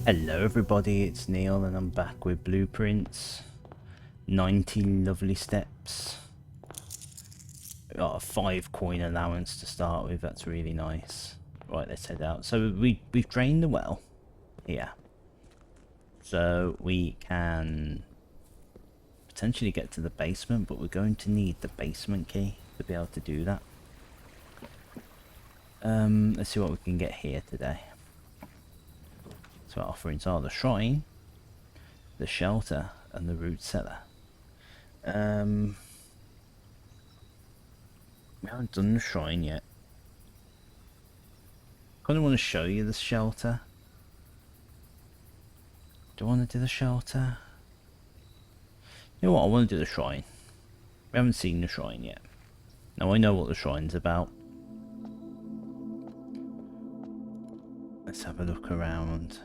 Hello everybody, it's Neil and I'm back with blueprints. 90 lovely steps. Got a 5 coin allowance to start with, that's really nice. Right, let's head out. So we've drained the well here. So we can potentially get to the basement, but we're going to need the basement key to be able to do that. Let's see what we can get here today. So our offerings are the shrine, the shelter, and the root cellar. We haven't done the shrine yet. Kind of want to show you the shelter. Do I want to do the shelter? You know what, I want to do the shrine. We haven't seen the shrine yet. Now I know what the shrine's about. Let's have a look around.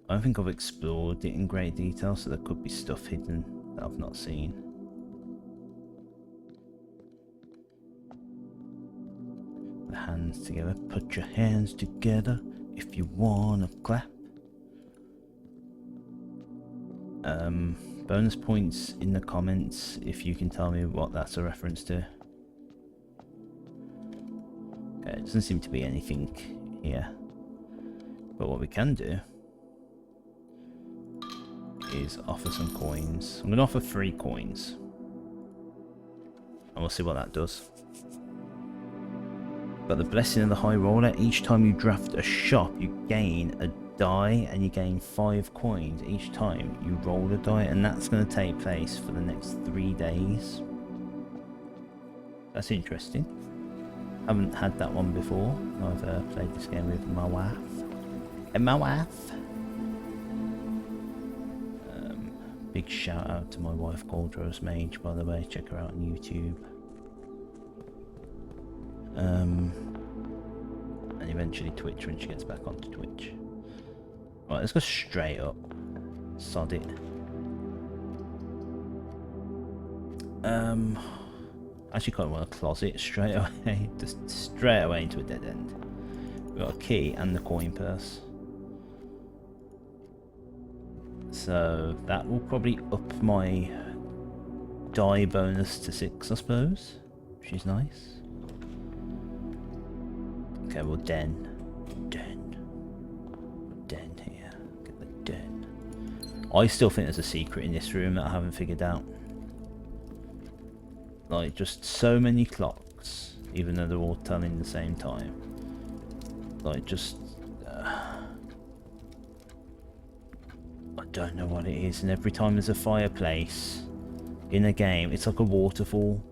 I don't think I've explored it in great detail, so there could be stuff hidden that I've not seen. The hands together. Put your hands together if you wanna clap. Bonus points in the comments if you can tell me what that's a reference to. Okay, it doesn't seem to be anything here. But what we can do is offer some coins. I'm going to offer 3 coins. And we'll see what that does. But the blessing of the high roller, each time you draft a shop, you gain a die and you gain 5 coins each time you roll a die, and that's going to take place for the next 3 days. That's interesting. Haven't had that one before. I've played this game with my wife. And my wife. Big shout out to my wife called Rose Mage, by the way. Check her out on YouTube. And eventually Twitch when she gets back onto Twitch. Right, let's go straight up. Sod it. Actually kind of want a closet straight away. Just straight away into a dead end. We've got a key and the coin purse. So that will probably up my die bonus to 6, I suppose. Which is nice. Okay, well den here. Get the den. I still think there's a secret in this room that I haven't figured out. Like, just so many clocks, even though they're all telling the same time. Like, just I don't know what it is, and every time there's a fireplace in a game, it's like a waterfall.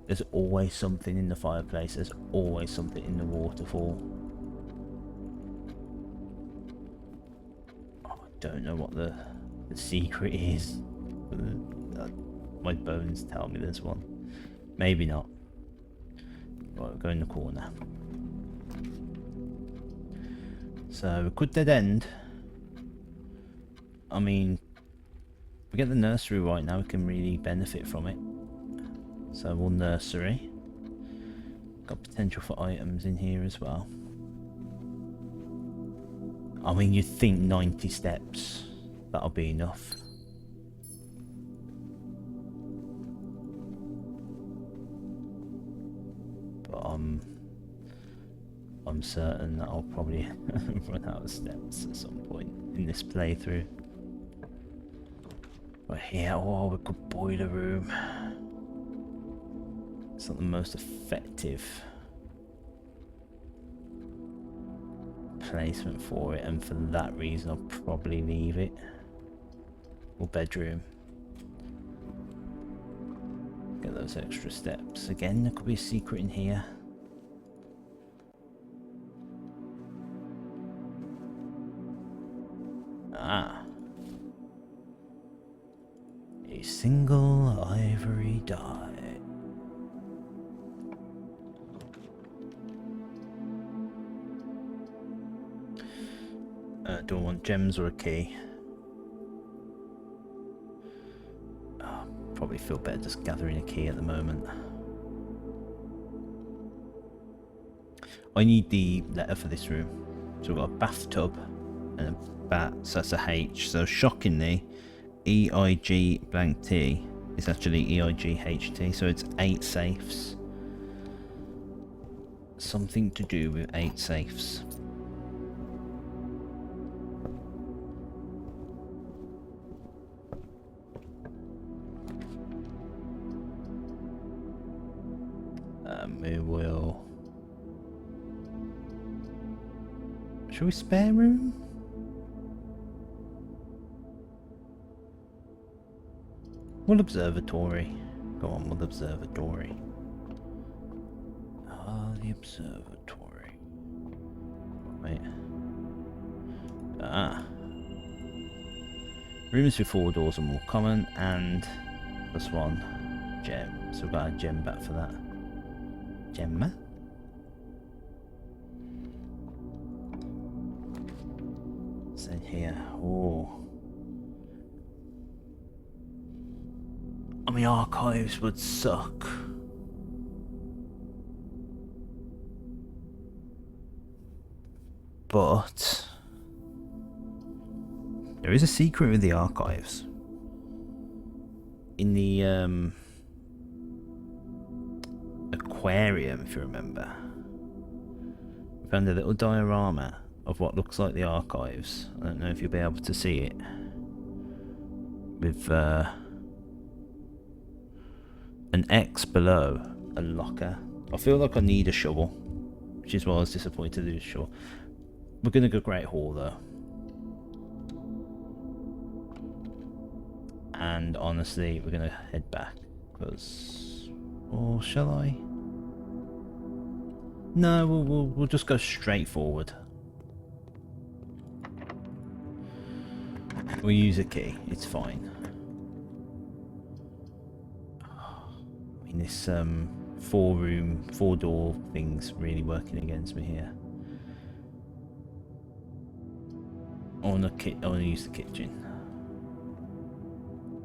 There's always something in the fireplace, there's always something in the waterfall. Oh, I don't know what the secret is. My bones tell me there's one. Maybe not. Right, we'll go in the corner. So, a good dead end. I mean, if we get the nursery right now, we can really benefit from it. So we'll nursery. Got potential for items in here as well. I mean, you'd think 90 steps, that'll be enough. But I'm certain that I'll probably run out of steps at some point in this playthrough. Right here, oh, a good boiler room. It's not the most effective placement for it, and for that reason I'll probably leave it. Or bedroom. Get those extra steps. Again, there could be a secret in here. Ah. A single ivory die. Do I want gems or a key? Oh, probably feel better just gathering a key at the moment. I need the letter for this room. So we've got a bathtub, and a bat, so that's a H. So shockingly, EIG blank T is actually EIGHT, so it's 8 safes. Something to do with 8 safes. We will... Shall we spare room? We'll observatory. Go on, we'll observatory. Ah, the observatory. Wait. Ah. Rooms with 4 doors are more common, and +1 gem. So we've got a gem back for that. Gemma? What's in here? Oh. I mean, archives would suck. But there is a secret with the archives. In the aquarium, if you remember, we found a little diorama of what looks like the archives. I don't know if you'll be able to see it. With an X below a locker. I feel like I need a shovel, which is why I was disappointed to lose a shovel. We're gonna go Great Hall though. And honestly, we're gonna head back, because... Or shall I? No, we'll just go straight forward. We'll use a key, it's fine. I mean, this 4-room, 4-door thing's really working against me here. I wanna use the kitchen.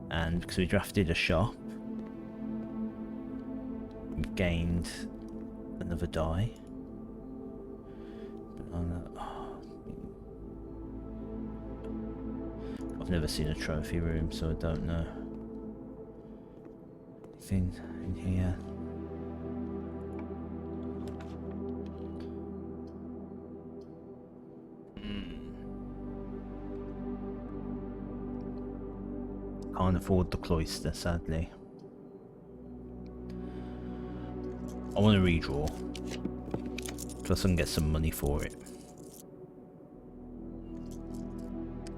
And because we drafted a shop, we've gained another die. I've never seen a trophy room, so I don't know. Anything in here? Can't afford the cloister, sadly. I want to redraw, plus I can get some money for it.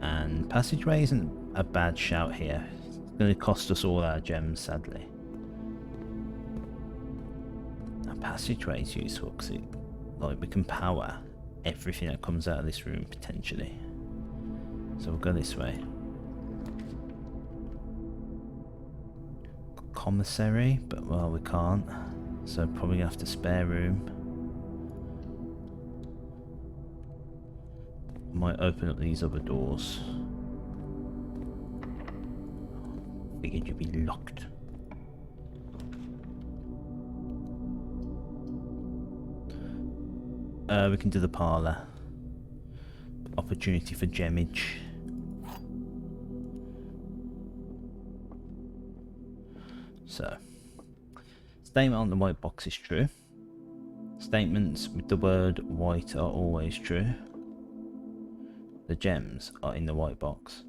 And passageway isn't a bad shout here. It's going to cost us all our gems, sadly. Now, passageway is useful because like, we can power everything that comes out of this room potentially. So we'll go this way. Commissary, but well, we can't, so probably gonna have to spare room. Might open up these other doors. Figured you'd be locked. We can do the parlour. Opportunity for gemmage. So, statement on the white box is true. Statements with the word white are always true. The gems are in the white box.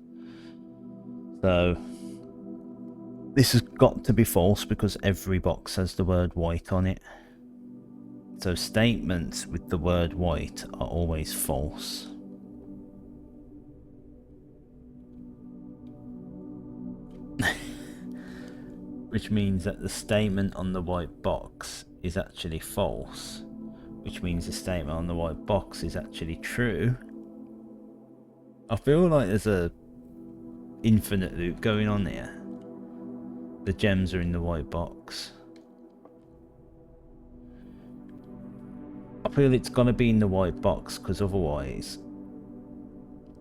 So, this has got to be false because every box has the word white on it. So, statements with the word white are always false. Which means that the statement on the white box is actually false, which means the statement on the white box is actually true. I feel like there's a infinite loop going on here. The gems are in the white box. I feel it's gonna be in the white box because otherwise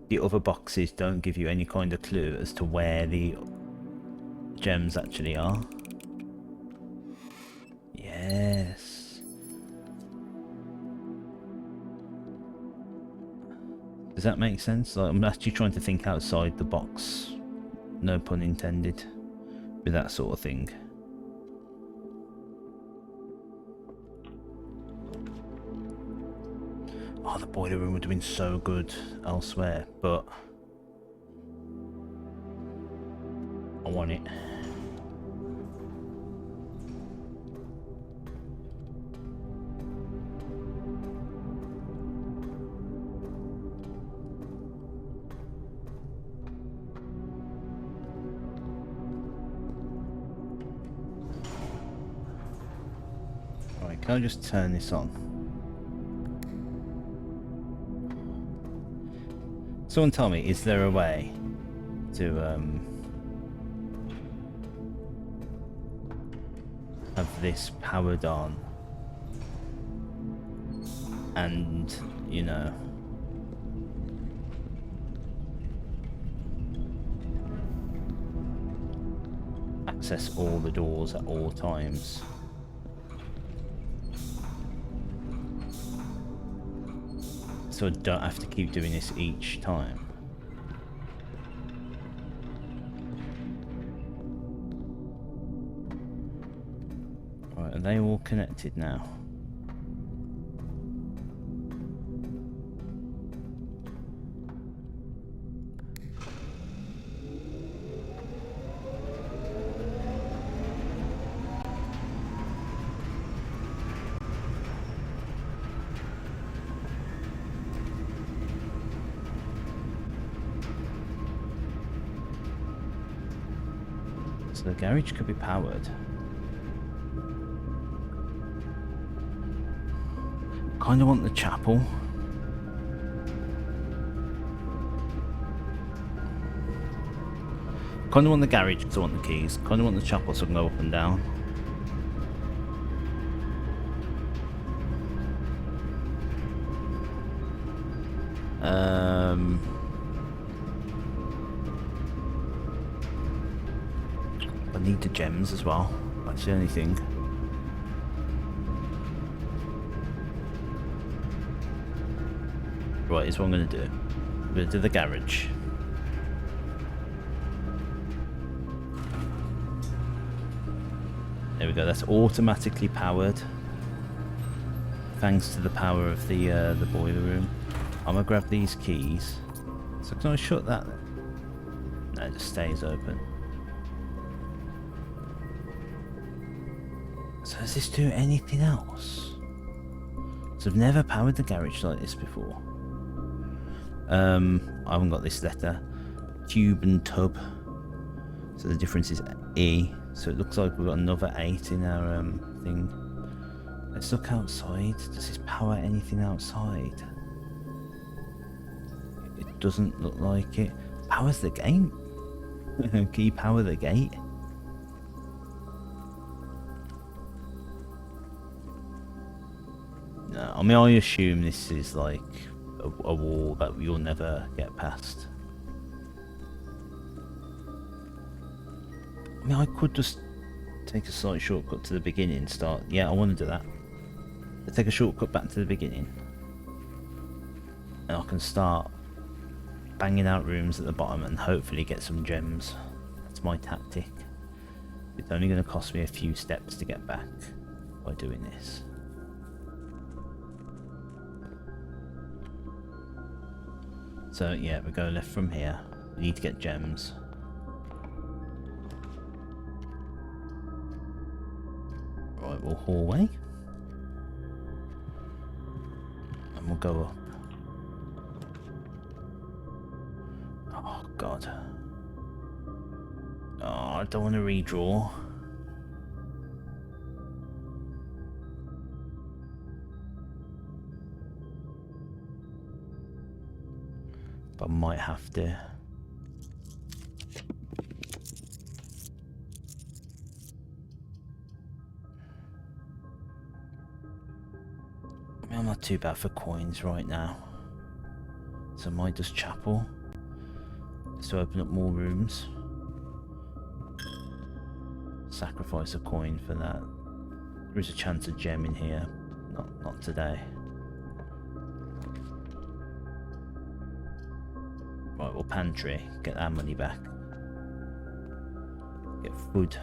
the other boxes don't give you any kind of clue as to where the gems actually are. Yes. There's that make sense? Like, I'm actually trying to think outside the box, no pun intended, with that sort of thing. Oh, the boiler room would have been so good elsewhere, but I want it. Right, can I just turn this on? Someone tell me, is there a way to have this powered on and, you know, access all the doors at all times? So I don't have to keep doing this each time. Right, are they all connected now? The garage could be powered. Kind of want the chapel. Kind of want the garage because I want the keys. Kind of want the chapel so I can go up and down. I need the gems as well. That's the only thing. Right, here's what I'm going to do. I'm going to do the garage. There we go, that's automatically powered. Thanks to the power of the boiler room. I'm going to grab these keys. So can I shut that? No, it just stays open. So does this do anything else? So I've never powered the garage like this before. I haven't got this letter. Tube and tub. So the difference is E. So it looks like we've got another 8 in our thing. Let's look outside. Does this power anything outside? It doesn't look like it. Powers the gate? Can you power the gate? No, I mean, I assume this is like a wall that you'll never get past. I mean, I could just take a slight shortcut to the beginning, start... Yeah, I want to do that. Let's take a shortcut back to the beginning. And I can start banging out rooms at the bottom and hopefully get some gems. That's my tactic. It's only going to cost me a few steps to get back by doing this. So yeah, we go left from here. We need to get gems. Right, we'll hallway. And we'll go up. Oh god. Oh, I don't want to redraw. But I might have to. I mean, I'm not too bad for coins right now. So I might just chapel. Just to open up more rooms. Sacrifice a coin for that. There is a chance of gem in here. Not today. Right, well, pantry. Get our money back. Get food.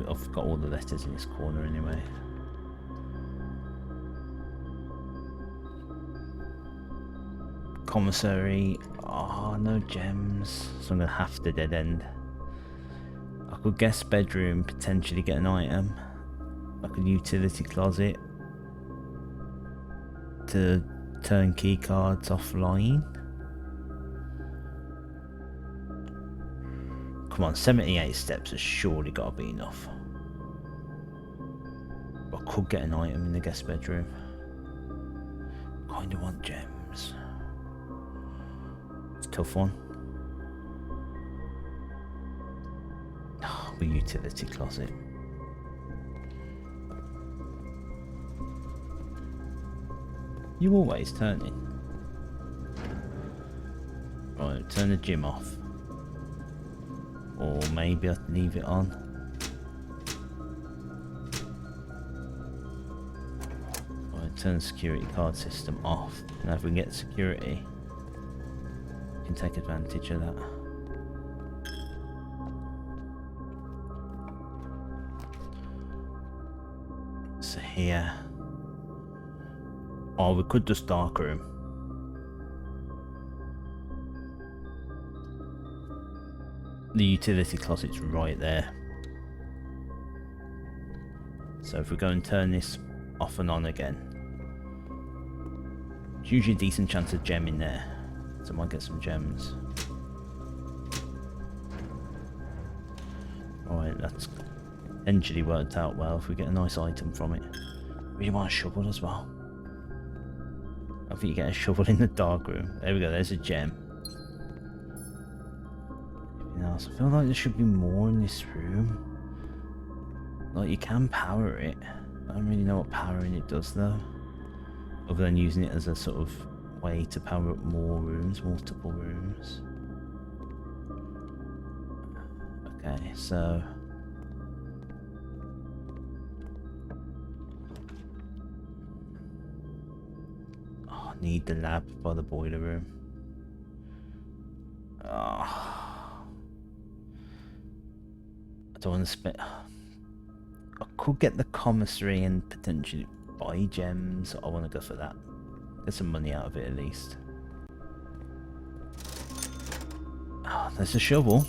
I've got all the letters in this corner anyway. Commissary. Oh, no gems. So I'm gonna have to dead end. I could guess bedroom, potentially get an item. I could utility closet to turn key cards offline. Come on, 78 steps has surely got to be enough. I could get an item in the guest bedroom. Kinda want gems. It's a tough one. Oh, the utility closet. You always turn it. Right, turn the gym off. Or maybe I can leave it on. Right, turn the security card system off. Now if we can get security, we can take advantage of that. So here. Oh, we could just dark room. The utility closet's right there. So if we go and turn this off and on again, there's usually a decent chance of gem in there. So I might get some gems. Alright, that's potentially worked out well if we get a nice item from it. Really want a shovel as well. I think you get a shovel in the dark room. There we go, there's a gem. Else. I feel like there should be more in this room. Like, you can power it. I don't really know what powering it does though. Other than using it as a sort of way to power up more rooms, multiple rooms. Okay, so... Oh, I need the lab by the boiler room. Oh. I don't want to spend... I could get the commissary and potentially buy gems. I want to go for that. Get some money out of it at least. Oh, there's a shovel.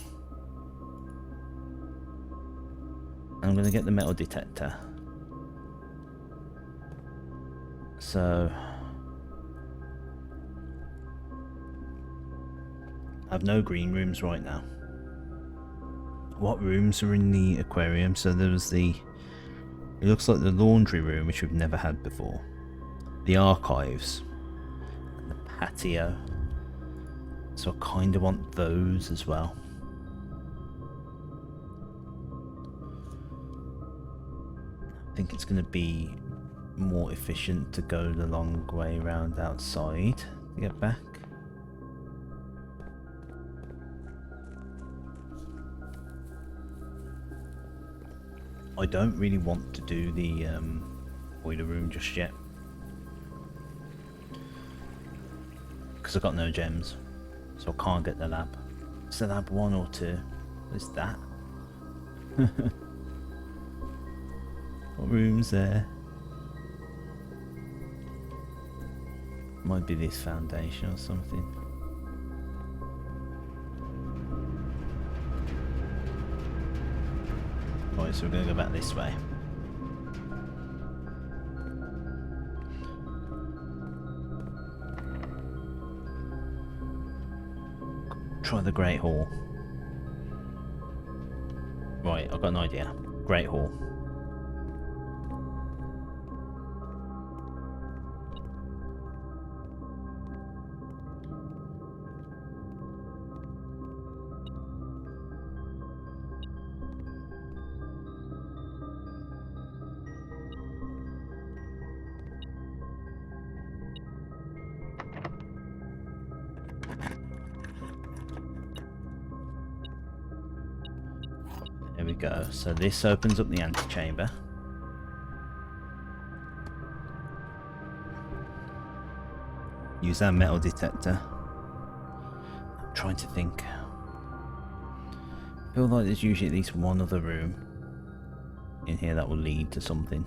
I'm going to get the metal detector. So... I have no green rooms right now. What rooms are in the aquarium? So there was the... It looks like the laundry room, which we've never had before. The archives. And the patio. So I kind of want those as well. I think it's going to be more efficient to go the long way around outside to get back. I don't really want to do the boiler room just yet, because I've got no gems, so I can't get the lab. Is the lab 1 or 2? What is that? What room's there? Might be this foundation or something. Right, so we're going to go back this way. Try the Great Hall. Right, I've got an idea. Great Hall. There we go. So this opens up the antechamber. Use our metal detector. I'm trying to think. I feel like there's usually at least one other room in here that will lead to something.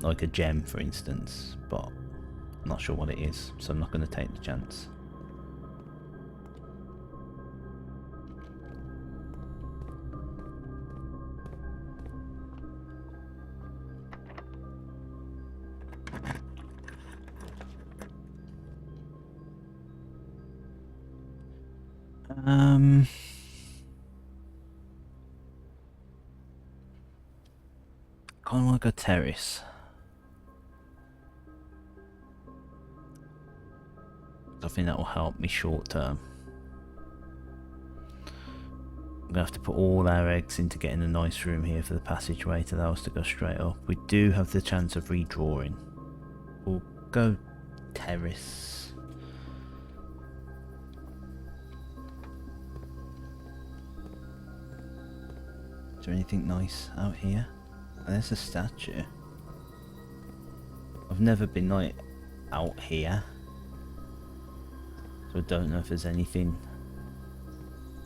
Like a gem, for instance, but I'm not sure what it is, so I'm not going to take the chance. Kind of like a terrace. I think that will help me short term. I'm gonna have to put all our eggs into getting a nice room here for the passageway to allow us to go straight up. We do have the chance of redrawing. We'll go terrace. Is there anything nice out here? There's a statue. I've never been like out here, so I don't know if there's anything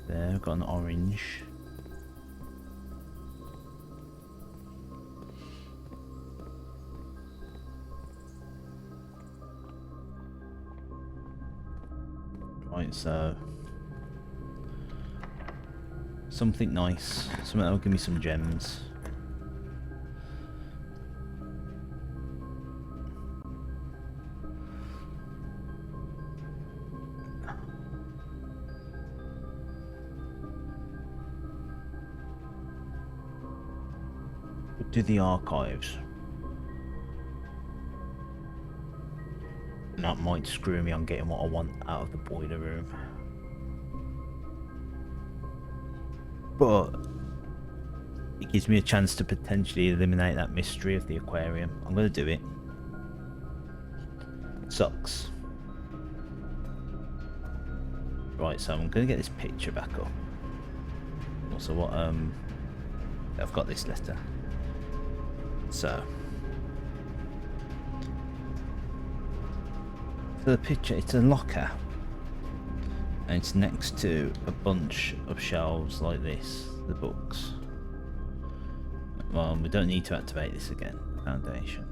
there. I've got an orange. Right, so something nice, something that'll give me some gems. Do the archives. That might screw me on getting what I want out of the boiler room. But it gives me a chance to potentially eliminate that mystery of the aquarium. I'm going to do it. Sucks. Right, so I'm going to get this picture back up. Also, what, I've got this letter. So, for the picture, it's a locker, and it's next to a bunch of shelves like this, the books. Well, we don't need to activate this again, foundation.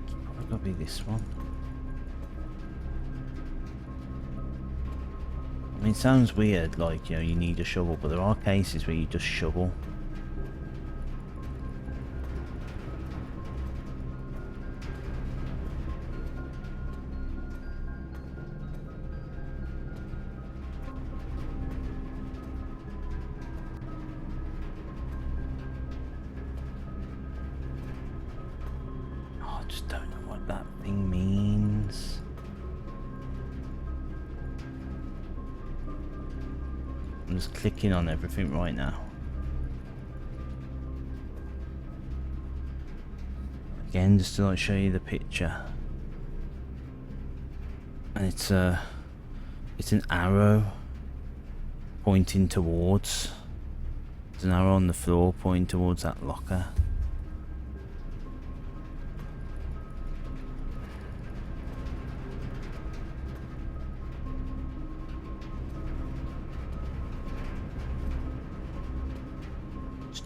It's probably got to be this one. I mean, it sounds weird, like, you know, you need a shovel, but there are cases where you just shovel. Oh, I just don't know what that thing means. I'm just clicking on everything right now. Again, just to like show you the picture. And it's an arrow pointing towards. There's an arrow on the floor pointing towards that locker.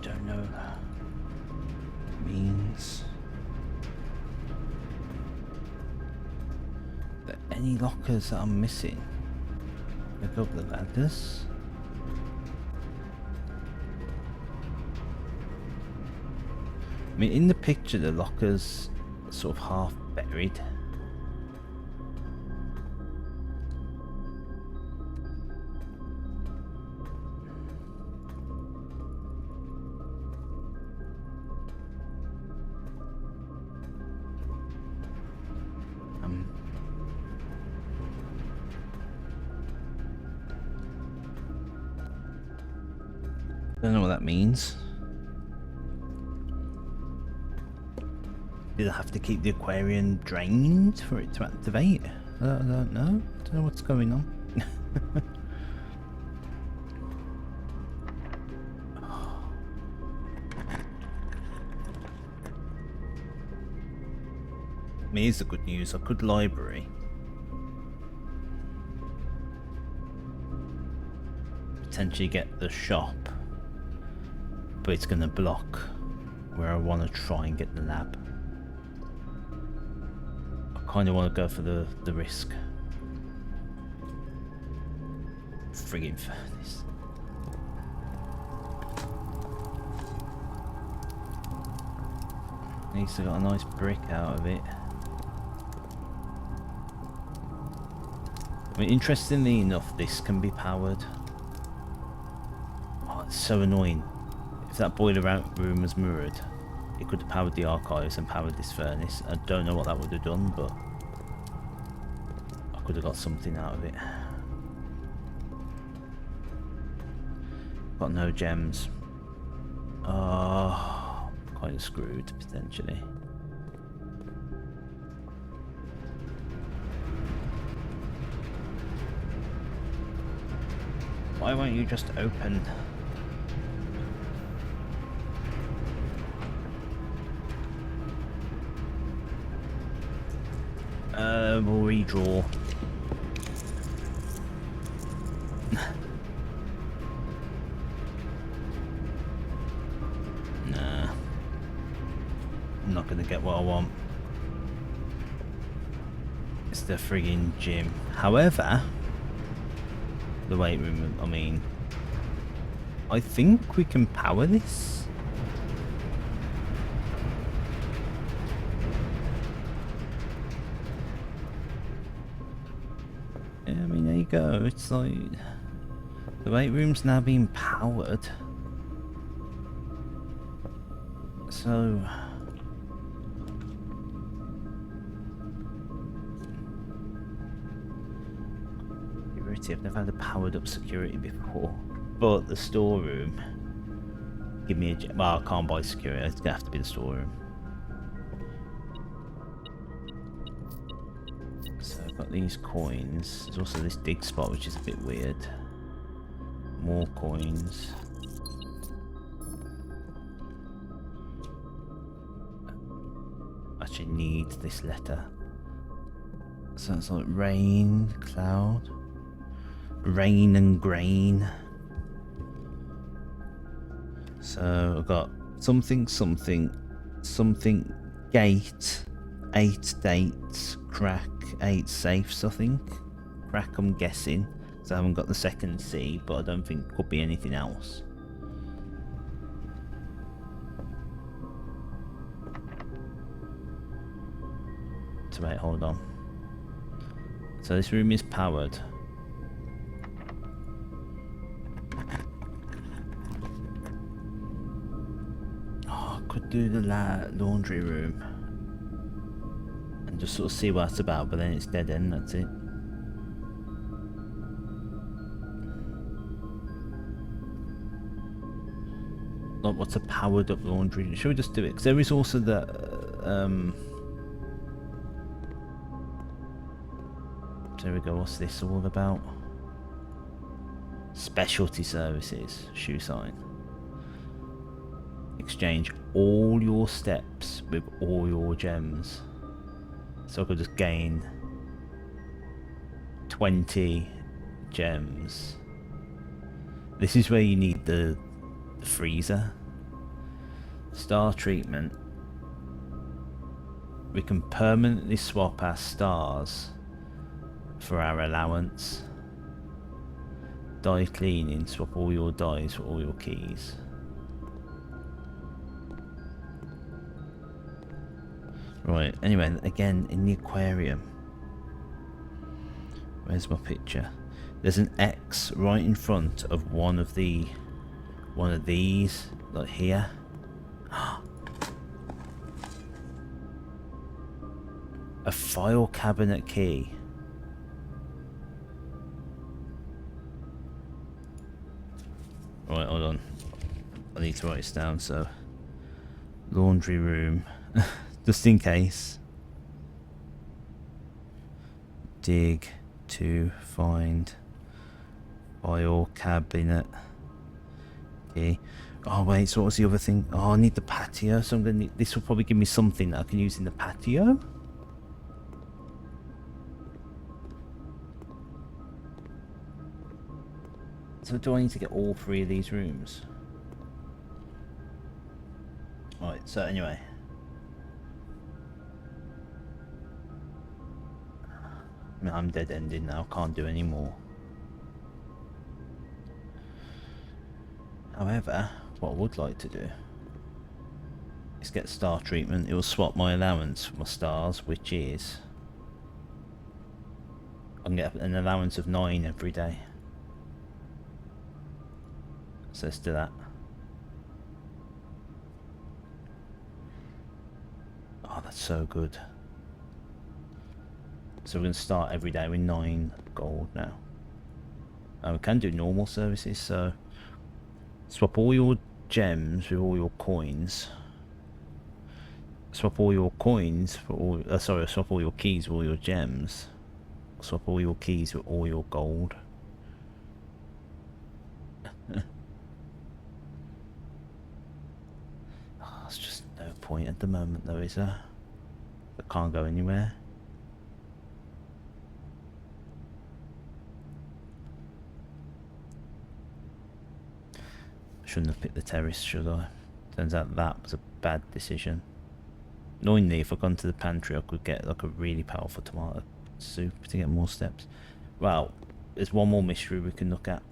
Don't know what it means. Are there any lockers that I'm missing? Pick up the ladders. I mean, in the picture, the lockers are sort of half buried. Don't know what that means. Did I have to keep the aquarium drained for it to activate? I don't know. Don't know what's going on. Here's the good news. I could library. Potentially get the shop. But it's going to block where I want to try and get the lab. I kind of want to go for the risk. Friggin' furnace. At least I got a nice brick out of it. I mean, interestingly enough, this can be powered. Oh, it's so annoying. If that boiler room was mirrored, it could have powered the archives and powered this furnace. I don't know what that would have done, but I could have got something out of it. Got no gems. Oh, kind of screwed, potentially. Why won't you just open? We'll redraw. Nah. I'm not gonna get what I want. It's the friggin' gym. However, the weight room, I mean, I think we can power this. Yeah, I mean, there you go. It's like the weight room's now being powered. So I've never had a powered up security before, but the storeroom give me a well, I can't buy security. It's gonna have to be the storeroom. So I've got these coins. There's also this dig spot, which is a bit weird. More coins. Actually need this letter. So it's like rain, cloud. Rain and grain. So I've got something gate, 8 dates, crack, 8 safes, I think. Crack, I'm guessing. So I haven't got the second C, but I don't think it could be anything else. So wait, hold on. So this room is powered. Could do the laundry room and just sort of see what it's about, but then it's dead end, that's it. Like, what's a powered up laundry? Should we just do it? Because there is also the there we go. What's this all about? Specialty services, shoe sign. Exchange all your steps with all your gems. So I could just gain 20 gems. This is where you need the freezer. Star treatment. We can permanently swap our stars for our allowance. Dye cleaning, swap all your dyes for all your keys. Right, anyway, again, in the aquarium. Where's my picture? There's an X right in front of one of these, like here. A file cabinet key. Right, hold on. I need to write this down, so... Laundry room. Just in case. Dig to find file cabinet key. Oh wait, so what was the other thing? Oh, I need the patio, so I'm gonna need, this will probably give me something that I can use in the patio. So do I need to get all 3 of these rooms? Right, so anyway. I'm dead-ended now, can't do any more. However, what I would like to do is get star treatment. It will swap my allowance for my stars, which is... I can get an allowance of 9 every day. So let's do that. Oh, that's so good. So we're going to start every day with 9 gold now. We can do normal services, so swap all your gems with all your coins. Swap all your coins for all... sorry, swap all your keys with all your gems. Swap all your keys with all your gold. There's just no point at the moment though, is there? I can't go anywhere. Shouldn't have picked the terrace, should I? Turns out that was a bad decision. Annoyingly, if I'd gone to the pantry I could get like a really powerful tomato soup to get more steps. Well, there's one more mystery we can look at.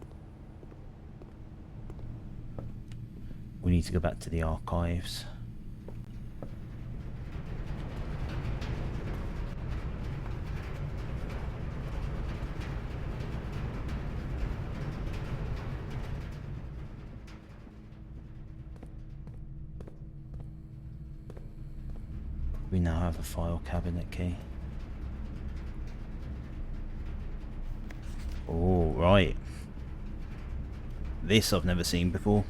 We need to go back to the archives. We now have a file cabinet key. Oh, right. This I've never seen before.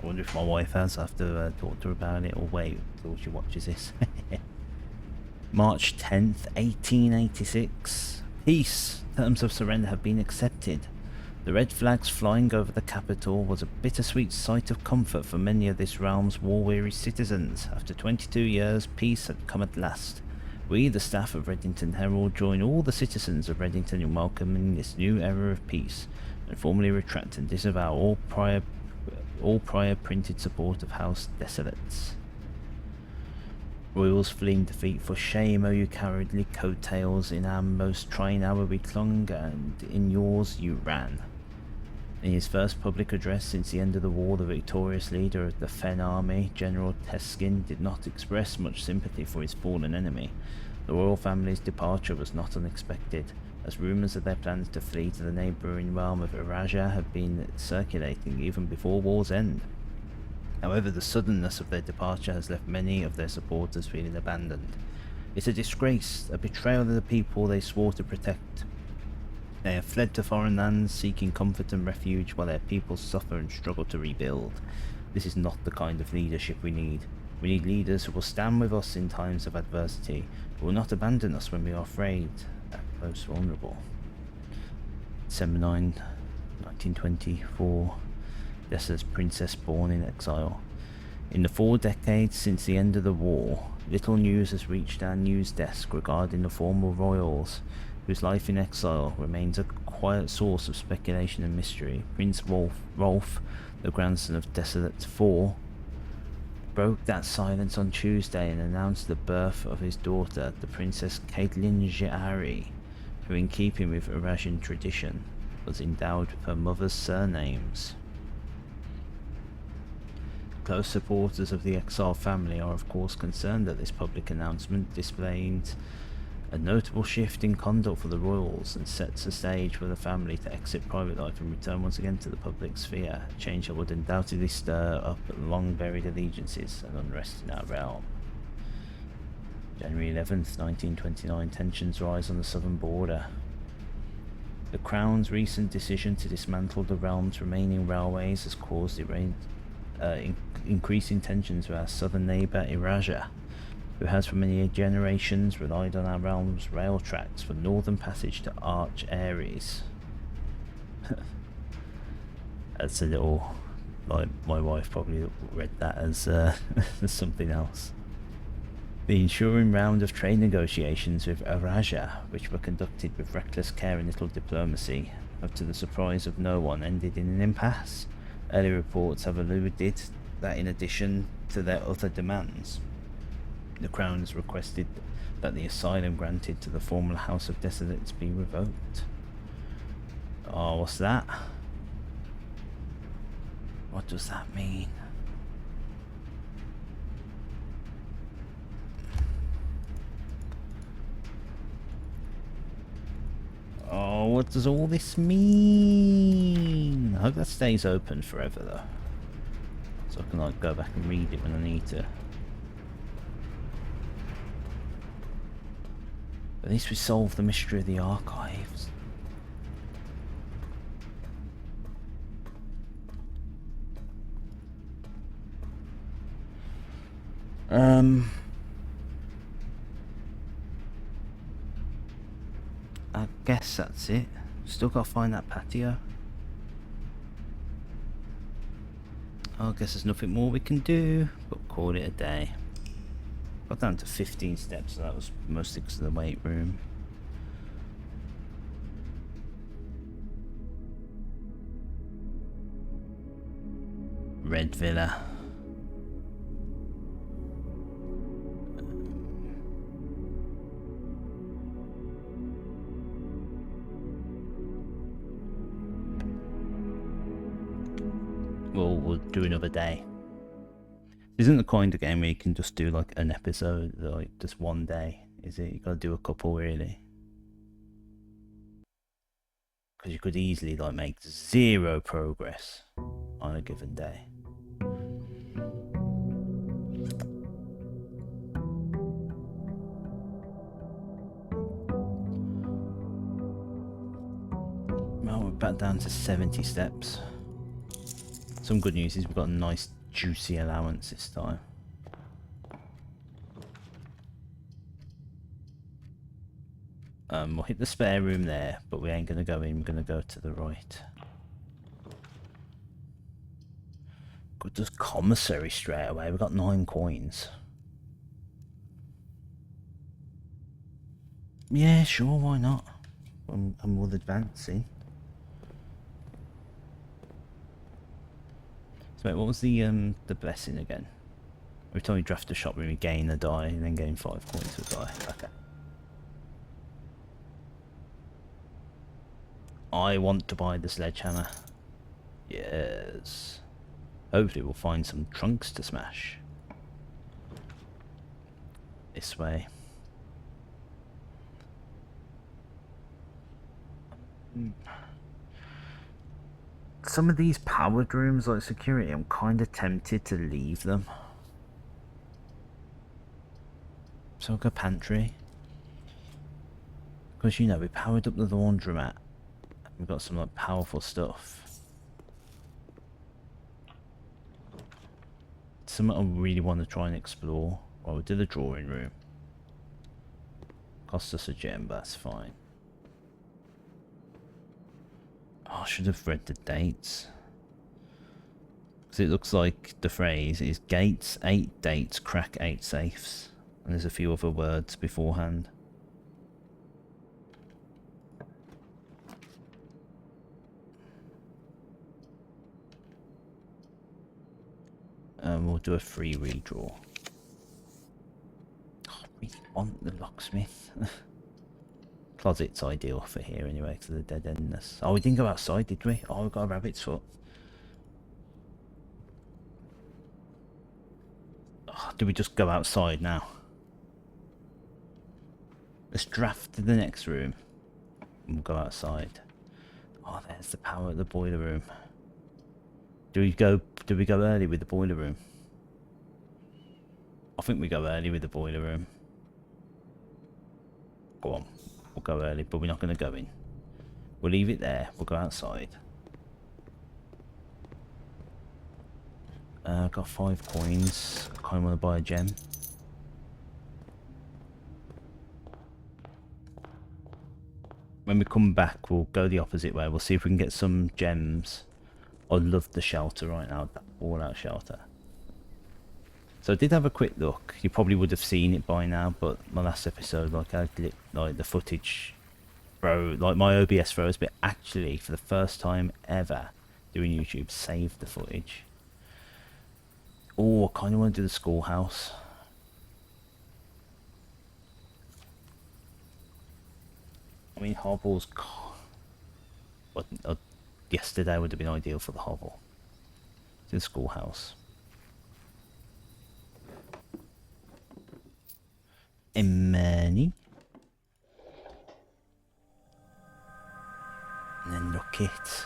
I wonder if my wife has. I have to talk to her about it, or wait until she watches this. March 10th, 1886. Peace. Terms of surrender have been accepted. The red flags flying over the capital was a bittersweet sight of comfort for many of this realm's war-weary citizens. After 22 years, peace had come at last. We, the staff of Reddington Herald, join all the citizens of Reddington in welcoming this new era of peace, and formally retract and disavow all prior printed support of House Desolates. Royals fleeing defeat, for shame, O you cowardly coattails! In our most trying hour we clung, and in yours you ran. In his first public address since the end of the war, the victorious leader of the Fen army, General Teskin, did not express much sympathy for his fallen enemy. The royal family's departure was not unexpected, as rumours of their plans to flee to the neighbouring realm of Eraja had been circulating even before war's end. However, the suddenness of their departure has left many of their supporters feeling abandoned. It's a disgrace, a betrayal of the people they swore to protect. They have fled to foreign lands, seeking comfort and refuge, while their people suffer and struggle to rebuild. This is not the kind of leadership we need. We need leaders who will stand with us in times of adversity, who will not abandon us when we are afraid and most vulnerable. December 9, 1924. Dessa's princess born in exile. In the 4 decades since the end of the war, little news has reached our news desk regarding the former royals, whose life in exile remains a quiet source of speculation and mystery. Prince Rolf, the grandson of Desolate IV, broke that silence on Tuesday and announced the birth of his daughter, the Princess Caitlin Jiari, who, in keeping with Eurasian tradition, was endowed with her mother's surnames. Close supporters of the exiled family are of course concerned at this public announcement, displaying a notable shift in conduct for the royals, and sets the stage for the family to exit private life and return once again to the public sphere, a change that would undoubtedly stir up long-buried allegiances and unrest in our realm. January 11th, 1929, tensions rise on the southern border. The Crown's recent decision to dismantle the realm's remaining railways has caused increasing tensions with our southern neighbour Eraja, who has for many generations relied on our realm's rail tracks for northern passage to Arch Aries. That's a little... like, my wife probably read that as something else. The ensuing round of trade negotiations with Eraja, which were conducted with reckless care and little diplomacy, have, to the surprise of no one, ended in an impasse. Early reports have alluded that in addition to their other demands, the Crown has requested that the asylum granted to the former House of Desolates be revoked. Oh, what's that? What does that mean? Oh, what does all this mean? I hope that stays open forever though, so I can like go back and read it when I need to. At least we solved the mystery of the archives. I guess that's it. Still gotta find that patio. I guess there's nothing more we can do but call it a day. Got down to 15 steps, so that was mostly because of the weight room. Red Villa. We'll do another day. This isn't the kind of game where you can just do like an episode, like just one day, is it? You gotta do a couple really. Because you could easily like make 0 progress on a given day. Well, we're back down to 70 steps. Some good news is we've got a nice juicy allowance this time. We'll hit the spare room there, but we ain't gonna go in, we're gonna go to the right. Good, just commissary straight away, we've got 9 coins. Yeah, sure, why not? I'm with advancing. So wait, what was the blessing again? Every time you draft a shop room, you gain a die, and then gain 5 coins per die. Okay. I want to buy the sledgehammer. Yes. Hopefully we'll find some trunks to smash. This way. Some of these powered rooms, like security, I'm kind of tempted to leave them. So I'll go pantry. Because, you know, we powered up the laundromat. We've got some like powerful stuff. Something I really want to try and explore. Well, we did the drawing room. Cost us a gem, but that's fine. Oh, I should have read the dates. Because it looks like the phrase is gates 8 dates, crack 8 safes. And there's a few other words beforehand. We'll do a free redraw. Oh, I really want the locksmith. Closet's ideal for here anyway, because of the dead endness. Oh, we didn't go outside, did we? Oh, we got a rabbit's foot. Oh, do we just go outside now? Let's draft to the next room. And we'll go outside. Oh, there's the power at the boiler room. Do we go early with the boiler room? I think we go early with the boiler room. Go on. We'll go early, but we're not going to go in. We'll leave it there. We'll go outside. I've got 5 coins. I kind of want to buy a gem. When we come back, we'll go the opposite way. We'll see if we can get some gems. I love the shelter right now, that all-out shelter. So I did have a quick look. You probably would have seen it by now, but my last episode, like the footage Bro, like my OBS froze, but actually, for the first time ever doing YouTube, saved the footage. Oh, I kind of want to do the schoolhouse. I mean, hovels. But yesterday would have been ideal for the hovel. To the schoolhouse. Many. And then look it.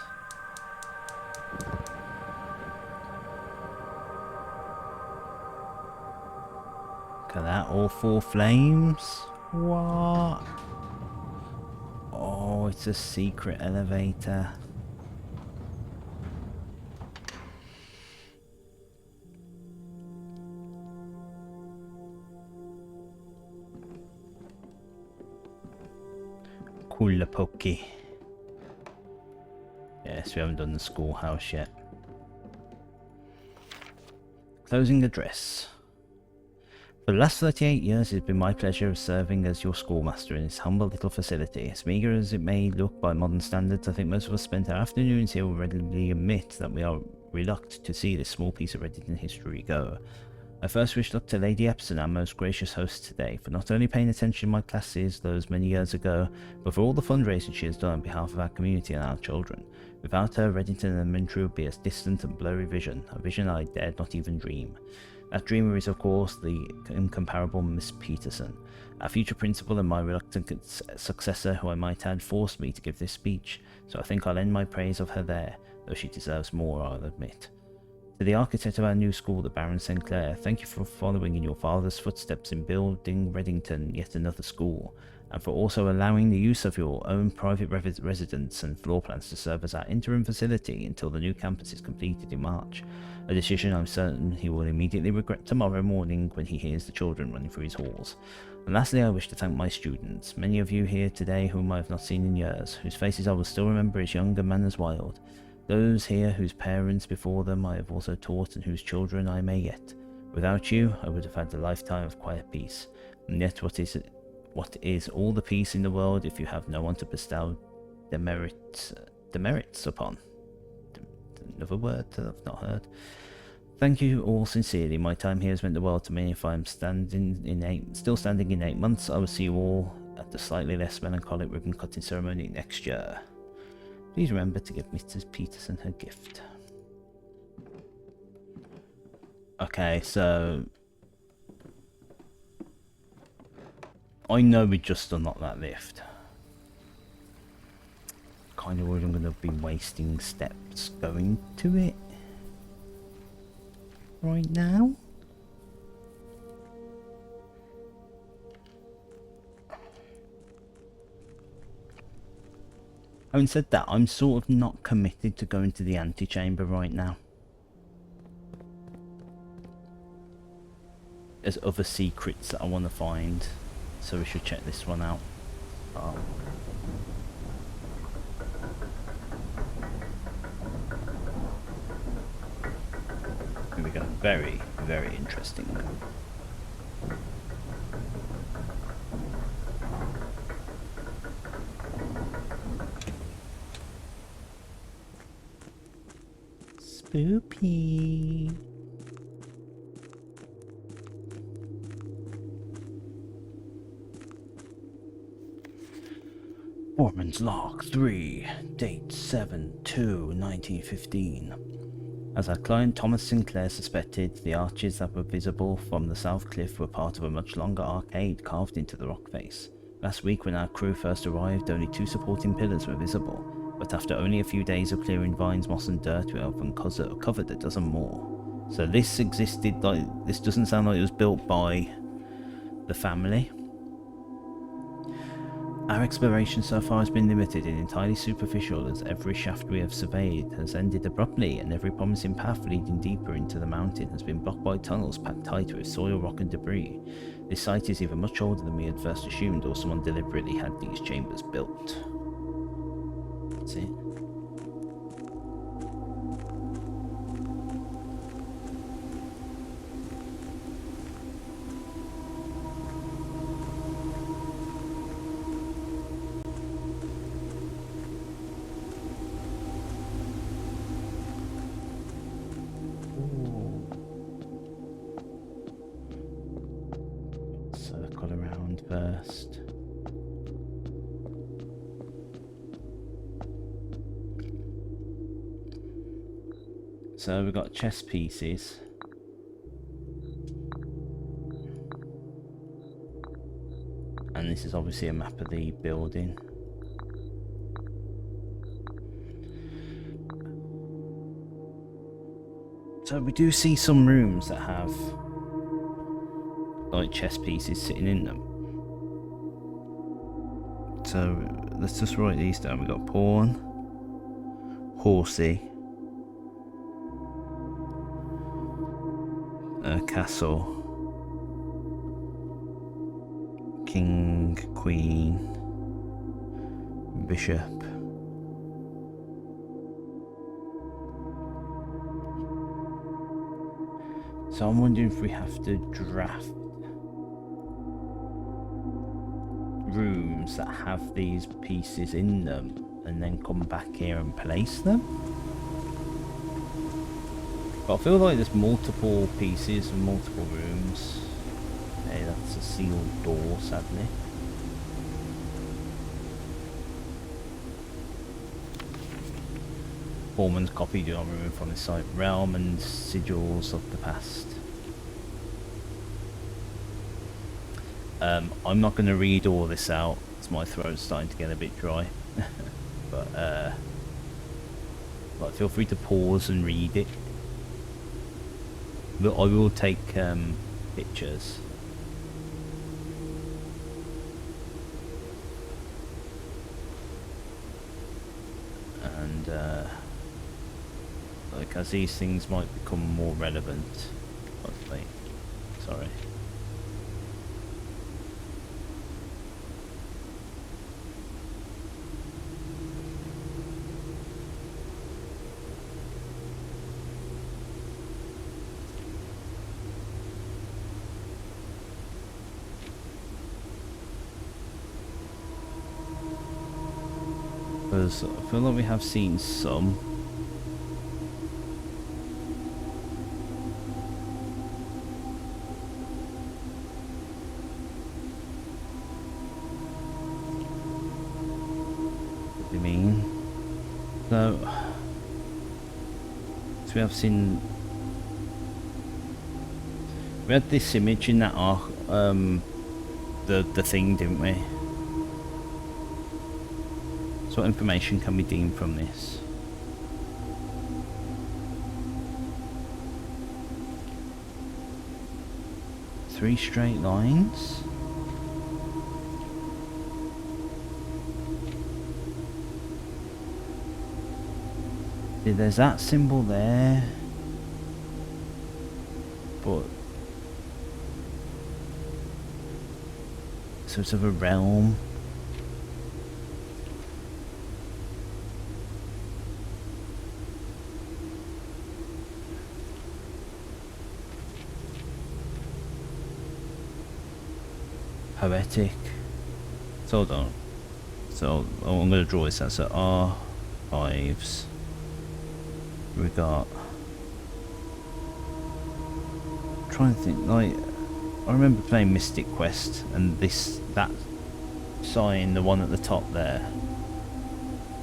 Look at that, all 4 flames. What? Oh, it's a secret elevator. Cooler pokey. Yes, we haven't done the schoolhouse yet. Closing address. For the last 38 years, it has been my pleasure of serving as your schoolmaster in this humble little facility. As meagre as it may look by modern standards, I think most of us spent our afternoons here will readily admit that we are reluctant to see this small piece of Reddington history go. I first wish luck to Lady Epson, our most gracious host today, for not only paying attention to my classes those many years ago, but for all the fundraising she has done on behalf of our community and our children. Without her, Reddington Elementary would be a distant and blurry vision, a vision I dared not even dream. That dreamer is, of course, the incomparable Miss Peterson, our future principal and my reluctant successor, who I might add forced me to give this speech, so I think I'll end my praise of her there, though she deserves more, I'll admit. To the architect of our new school, the Baron St. Clair, thank you for following in your father's footsteps in building Reddington yet another school, and for also allowing the use of your own private residence and floor plans to serve as our interim facility until the new campus is completed in March, a decision I'm certain he will immediately regret tomorrow morning when he hears the children running through his halls. And lastly, I wish to thank my students, many of you here today whom I have not seen in years, whose faces I will still remember as young and man as wild. Those here whose parents before them I have also taught and whose children I may yet. Without you, I would have had a lifetime of quiet peace. And yet what is all the peace in the world if you have no one to bestow demerits upon? Another word that I've not heard. Thank you all sincerely. My time here has meant the world to me. If I am still standing in 8 months, I will see you all at the slightly less melancholic ribbon cutting ceremony next year. Please remember to give Mrs. Peterson her gift. Okay, so I know we just unlocked that lift. Kind of worried I'm going to be wasting steps going to it right now. Having said that, I'm sort of not committed to going to the antechamber right now. There's other secrets that I want to find, so we should check this one out. Oh. Here we go. Very, very interesting. Spoopy. Foreman's log 3, date 7/2/1915. As our client Thomas Sinclair suspected, the arches that were visible from the south cliff were part of a much longer arcade carved into the rock face. Last week when our crew first arrived, only 2 supporting pillars were visible, but after only a few days of clearing vines, moss and dirt, we have uncovered a dozen more. So this existed, this doesn't sound like it was built by the family. Our exploration so far has been limited and entirely superficial, as every shaft we have surveyed has ended abruptly and every promising path leading deeper into the mountain has been blocked by tunnels packed tight with soil, rock and debris. This site is either much older than we had first assumed, or someone deliberately had these chambers built. That's it. first. So we've got chess pieces. And this is obviously a map of the building. So we do see some rooms that have like chess pieces sitting in them. So let's just write these down. We've got pawn, horsey, castle, king, queen, bishop. So I'm wondering if we have to draft rooms that have these pieces in them and then come back here and place them. But I feel like there's multiple pieces and multiple rooms. Hey, that's a sealed door, sadly. Foreman's copy do not remove from the site. Realm and sigils of the past. I'm not going to read all this out, as my throat's starting to get a bit dry. But feel free to pause and read it. But I will take pictures. And like as these things might become more relevant. Hopefully. Sorry. Because I feel like we have seen some. What do you mean? So we have seen. We had this image in that arc, the thing, didn't we? So what information can we deem from this? Three straight lines? See, there's that symbol there. But sort of a realm. Poetic. So hold on. So I'm going to draw this out. So R5s. We got. I'm trying to think. Like, I remember playing Mystic Quest, and that sign, the one at the top there,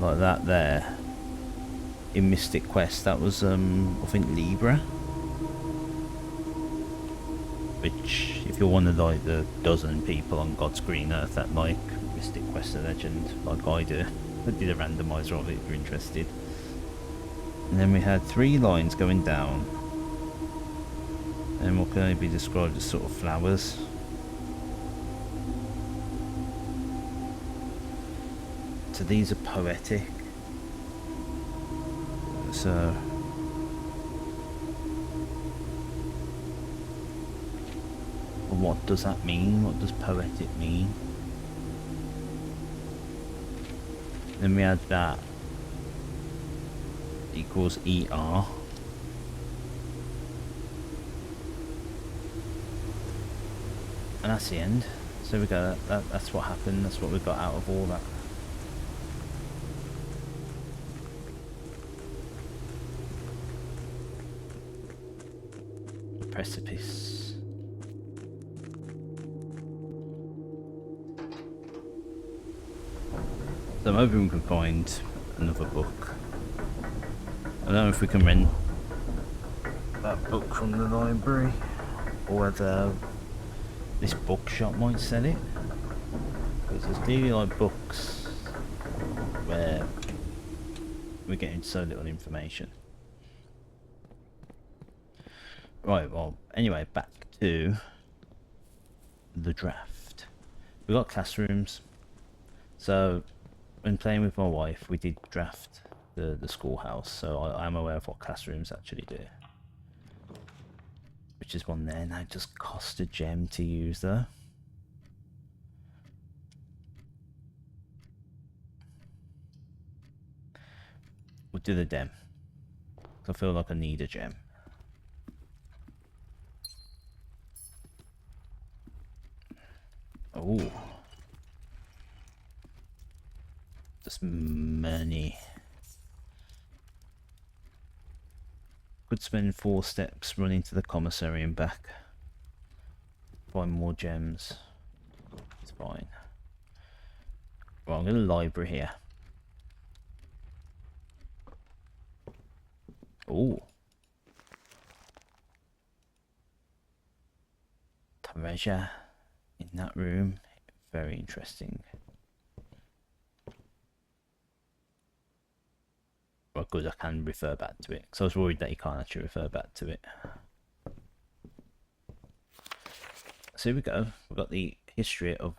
like that there, in Mystic Quest, that was I think Libra. Which, if you're one of like the dozen people on God's green earth that like Mystic Quest: The Legend, like I do, I did a randomizer of it if you're interested. And then we had three lines going down, and what can only be described as sort of flowers. So these are poetic. So what does that mean? What does poetic mean? Then we had that equals ER. And that's the end. So we got that's what happened, that's what we got out of all that. Precipice. So I'm hoping we can find another book. I don't know if we can rent that book from the library, or whether this bookshop might sell it. Because there's clearly like books where we're getting so little information. Right, well, anyway, back to the draft. We got classrooms. So when playing with my wife, we did draft the schoolhouse, so I'm aware of what classrooms actually do. Which is one there. Now just cost a gem to use though. We'll do the gem. I feel like I need a gem. Oh. Just money. Could spend 4 steps running to the commissary and back. Find more gems. It's fine. Well, I'm going to library here. Oh. Treasure in that room. Very interesting. Well, good, I can refer back to it. Because I was worried that you can't actually refer back to it. So here we go. We've got the History of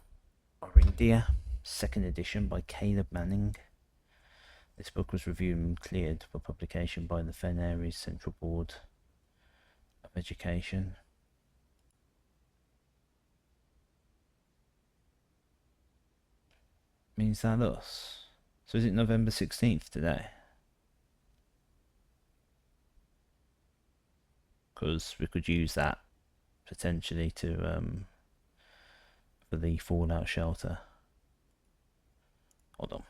Orindia, 2nd edition by Caleb Manning. This book was reviewed and cleared for publication by the Fen Areas Central Board of Education. Means that us? So is it November 16th today? Because we could use that potentially to for the fallout shelter. Hold on.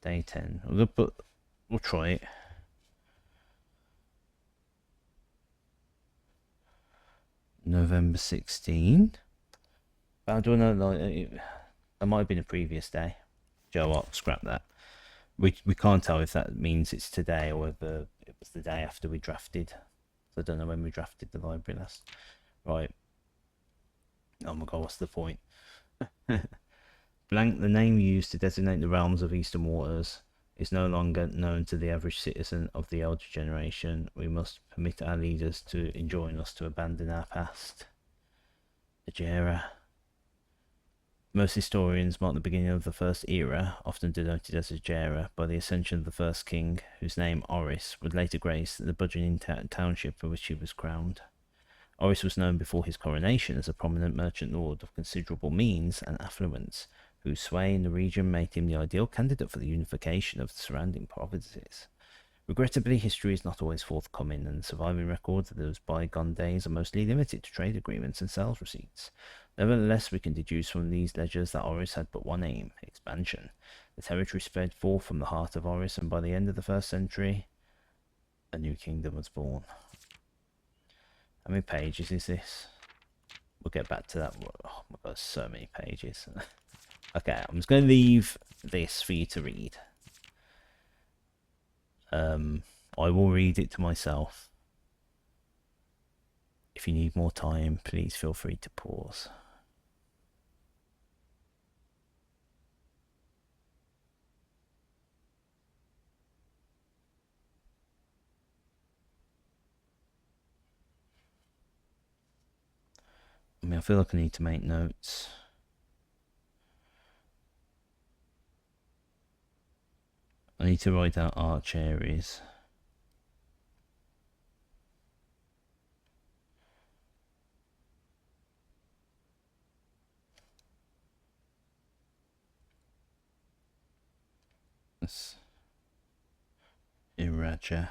Day 10. We'll try it. November 16th. But I don't know, like, that might have been a previous day. Joe, I'll scrap that. We can't tell if that means it's today or whether it was the day after we drafted. So I don't know when we drafted the library last. Right. Oh my god, what's the point? Blank, the name used to designate the realms of Eastern Waters, is no longer known to the average citizen of the elder generation. We must permit our leaders to enjoin us to abandon our past. The Jera. Most historians mark the beginning of the first era, often denoted as a Jera, by the ascension of the first king, whose name, Oris, would later grace the burgeoning township for which he was crowned. Oris was known before his coronation as a prominent merchant lord of considerable means and affluence, whose sway in the region made him the ideal candidate for the unification of the surrounding provinces. Regrettably, history is not always forthcoming, and surviving records of those bygone days are mostly limited to trade agreements and sales receipts. Nevertheless, we can deduce from these ledgers that Oris had but one aim: expansion. The territory spread forth from the heart of Oris, and by the end of the 1st century, a new kingdom was born. How many pages is this? We'll get back to that. Oh my god, so many pages. Okay, I'm just going to leave this for you to read. I will read it to myself. If you need more time, please feel free to pause. I mean, I feel like I need to make notes. I need to write out arch areas. That's Iraja.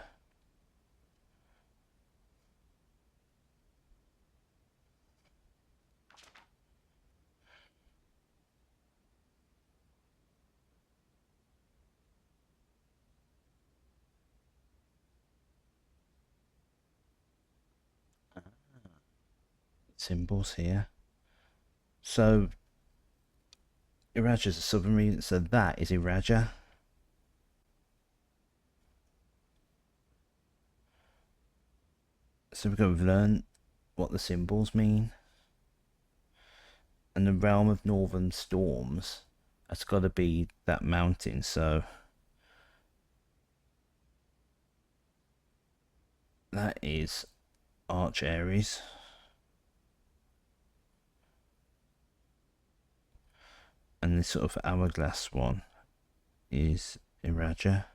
Symbols here. So Iraja is a southern region, so that is Iraja. So we've learned what the symbols mean. And the realm of northern storms, that's got to be that mountain, so that is Arch Aries. And this sort of hourglass one is Iraja.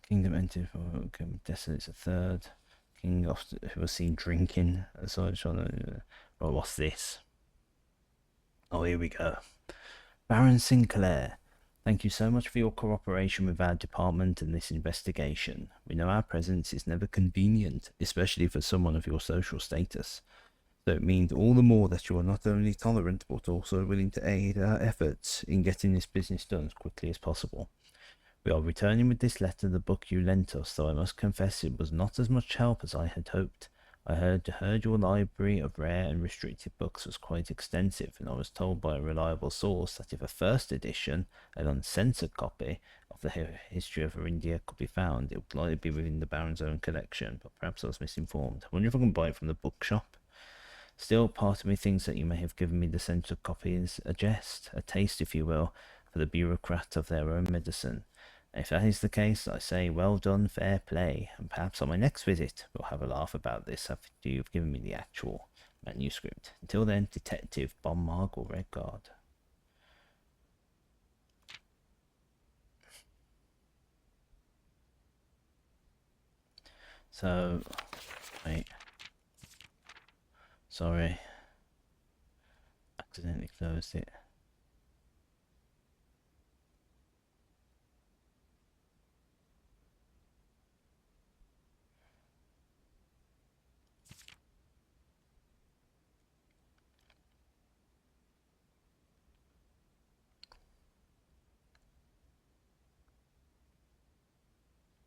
Kingdom entered for Desolate's a third. King of who was seen drinking. So I just want to. Right, what's this? Oh, here we go. Baron Sinclair, thank you so much for your cooperation with our department in this investigation. We know our presence is never convenient, especially for someone of your social status. So it means all the more that you are not only tolerant, but also willing to aid our efforts in getting this business done as quickly as possible. We are returning with this letter the book you lent us, though I must confess it was not as much help as I had hoped. I heard your library of rare and restricted books was quite extensive, and I was told by a reliable source that if a first edition, an uncensored copy, of the history of India could be found, it would likely be within the Baron's own collection, but perhaps I was misinformed. I wonder if I can buy it from the bookshop. Still, part of me thinks that you may have given me the censored copy as a jest, a taste, if you will, for the bureaucrat of their own medicine. If that is the case, I say well done, fair play, and perhaps on my next visit we'll have a laugh about this after you've given me the actual manuscript. Until then, Detective Bon Margle, Red Guard. So, wait. Sorry. Accidentally closed it.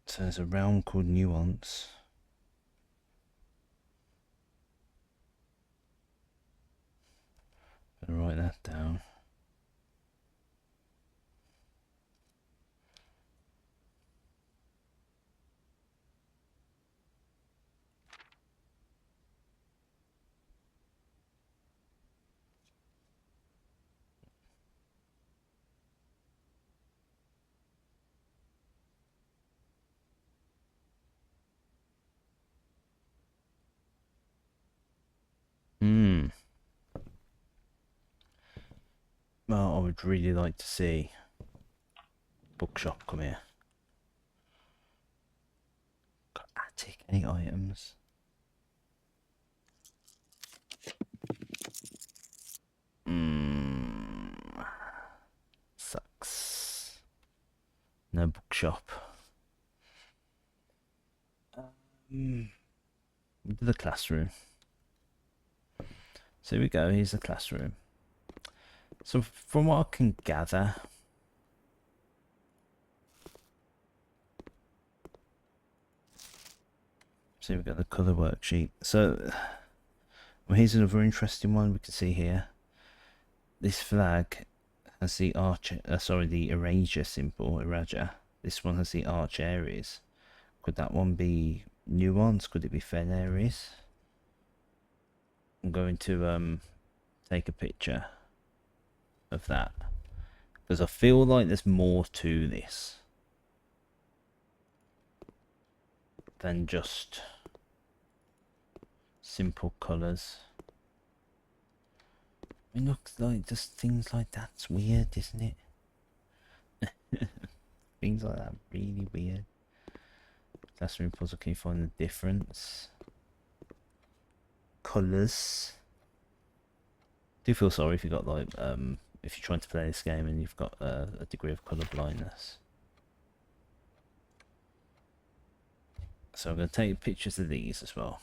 So there's a realm called Nuance. Gonna write that down. Well, I would really like to see bookshop come here. Got attic, any items? Sucks. No bookshop. To the classroom. So here we go, here's the classroom. So from what I can gather, so we've got the colour worksheet. So well, here's another interesting one we can see here. This flag has the the Erasure symbol, Iraja. This one has the Arch Aries. Could that one be Nuance? Could it be Fen Aries? I'm going to take a picture of that, because I feel like there's more to this than just simple colours. I mean, looks like just things like that's weird, isn't it? Things like that really weird. Classroom puzzle, can you find the difference? Colours. I do feel sorry if you got like if you're trying to play this game and you've got a degree of colour blindness. So I'm going to take pictures of these as well.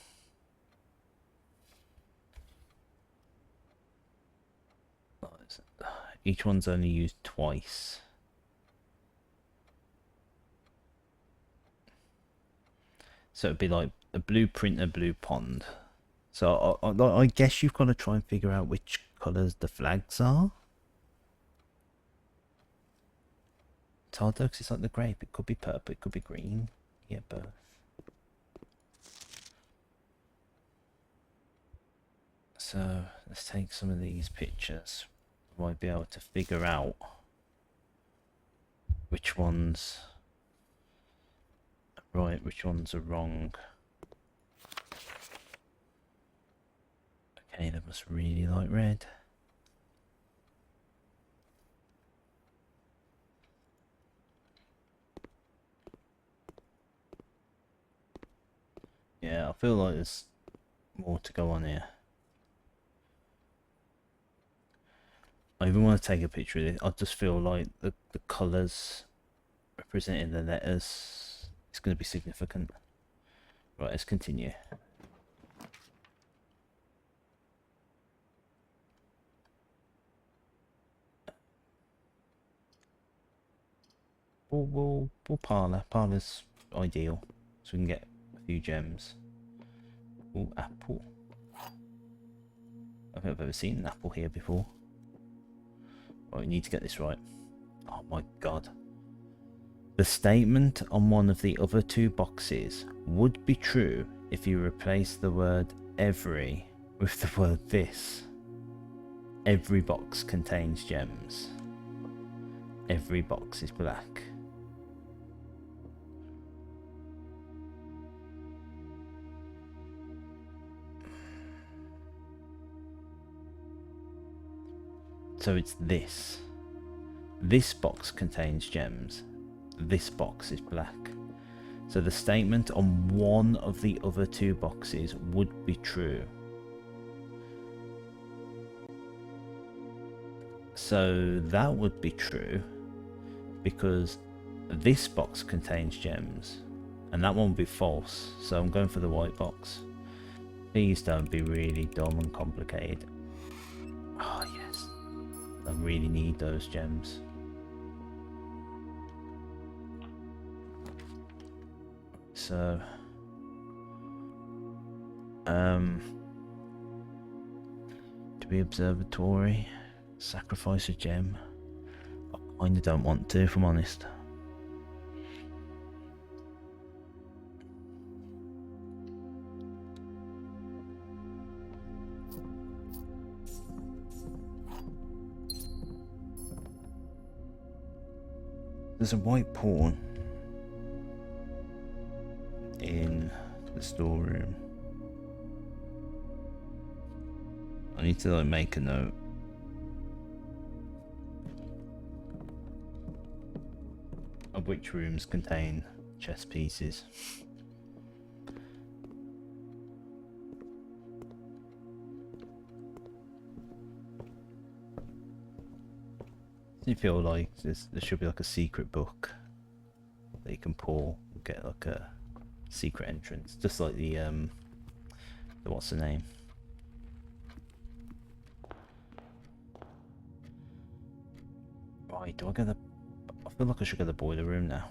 Each one's only used twice. So it'd be like a blueprint, a blue pond. So I guess you've got to try and figure out which colours the flags are. It's hard though, 'cause it's like the grape. It could be purple, it could be green. Yeah, both. So let's take some of these pictures. We might be able to figure out which ones are right, which ones are wrong. Okay, they must really like red. Yeah, I feel like there's more to go on here. I even want to take a picture of it. I just feel like the colours representing the letters is going to be significant. Right, let's continue. We'll parlour. Parlour's ideal, so we can get a few gems. Oh, apple. I don't think I've ever seen an apple here before. Right, we need to get this right. Oh my god. The statement on one of the other two boxes would be true if you replace the word every with the word this. Every box contains gems. Every box is black. So it's this. This box contains gems. This box is black. So the statement on one of the other two boxes would be true. So that would be true because this box contains gems and that one would be false. So I'm going for the white box. Please don't be really dumb and complicated. Oh yes, I really need those gems. So to be observatory, sacrifice a gem. I kinda don't want to, if I'm honest. There's a white pawn in the storeroom. I need to like make a note. Of which rooms contain chess pieces. You feel like there should be like a secret book that you can pull, get like a secret entrance, just like the what's the name? Right, do I get the? I feel like I should get the boiler room now.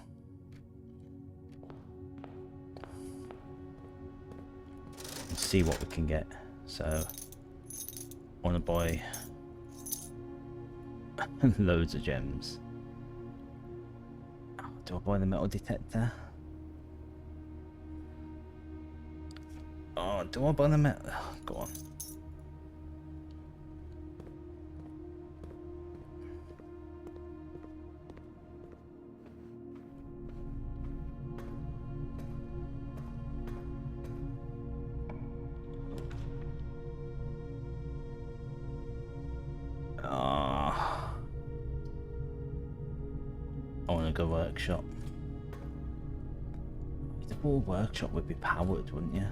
Let's see what we can get. So, I want to buy loads of gems. Do I buy the metal detector? Oh, do I buy the metal? Oh, go on. I want to go workshop. The whole workshop would be powered, wouldn't you?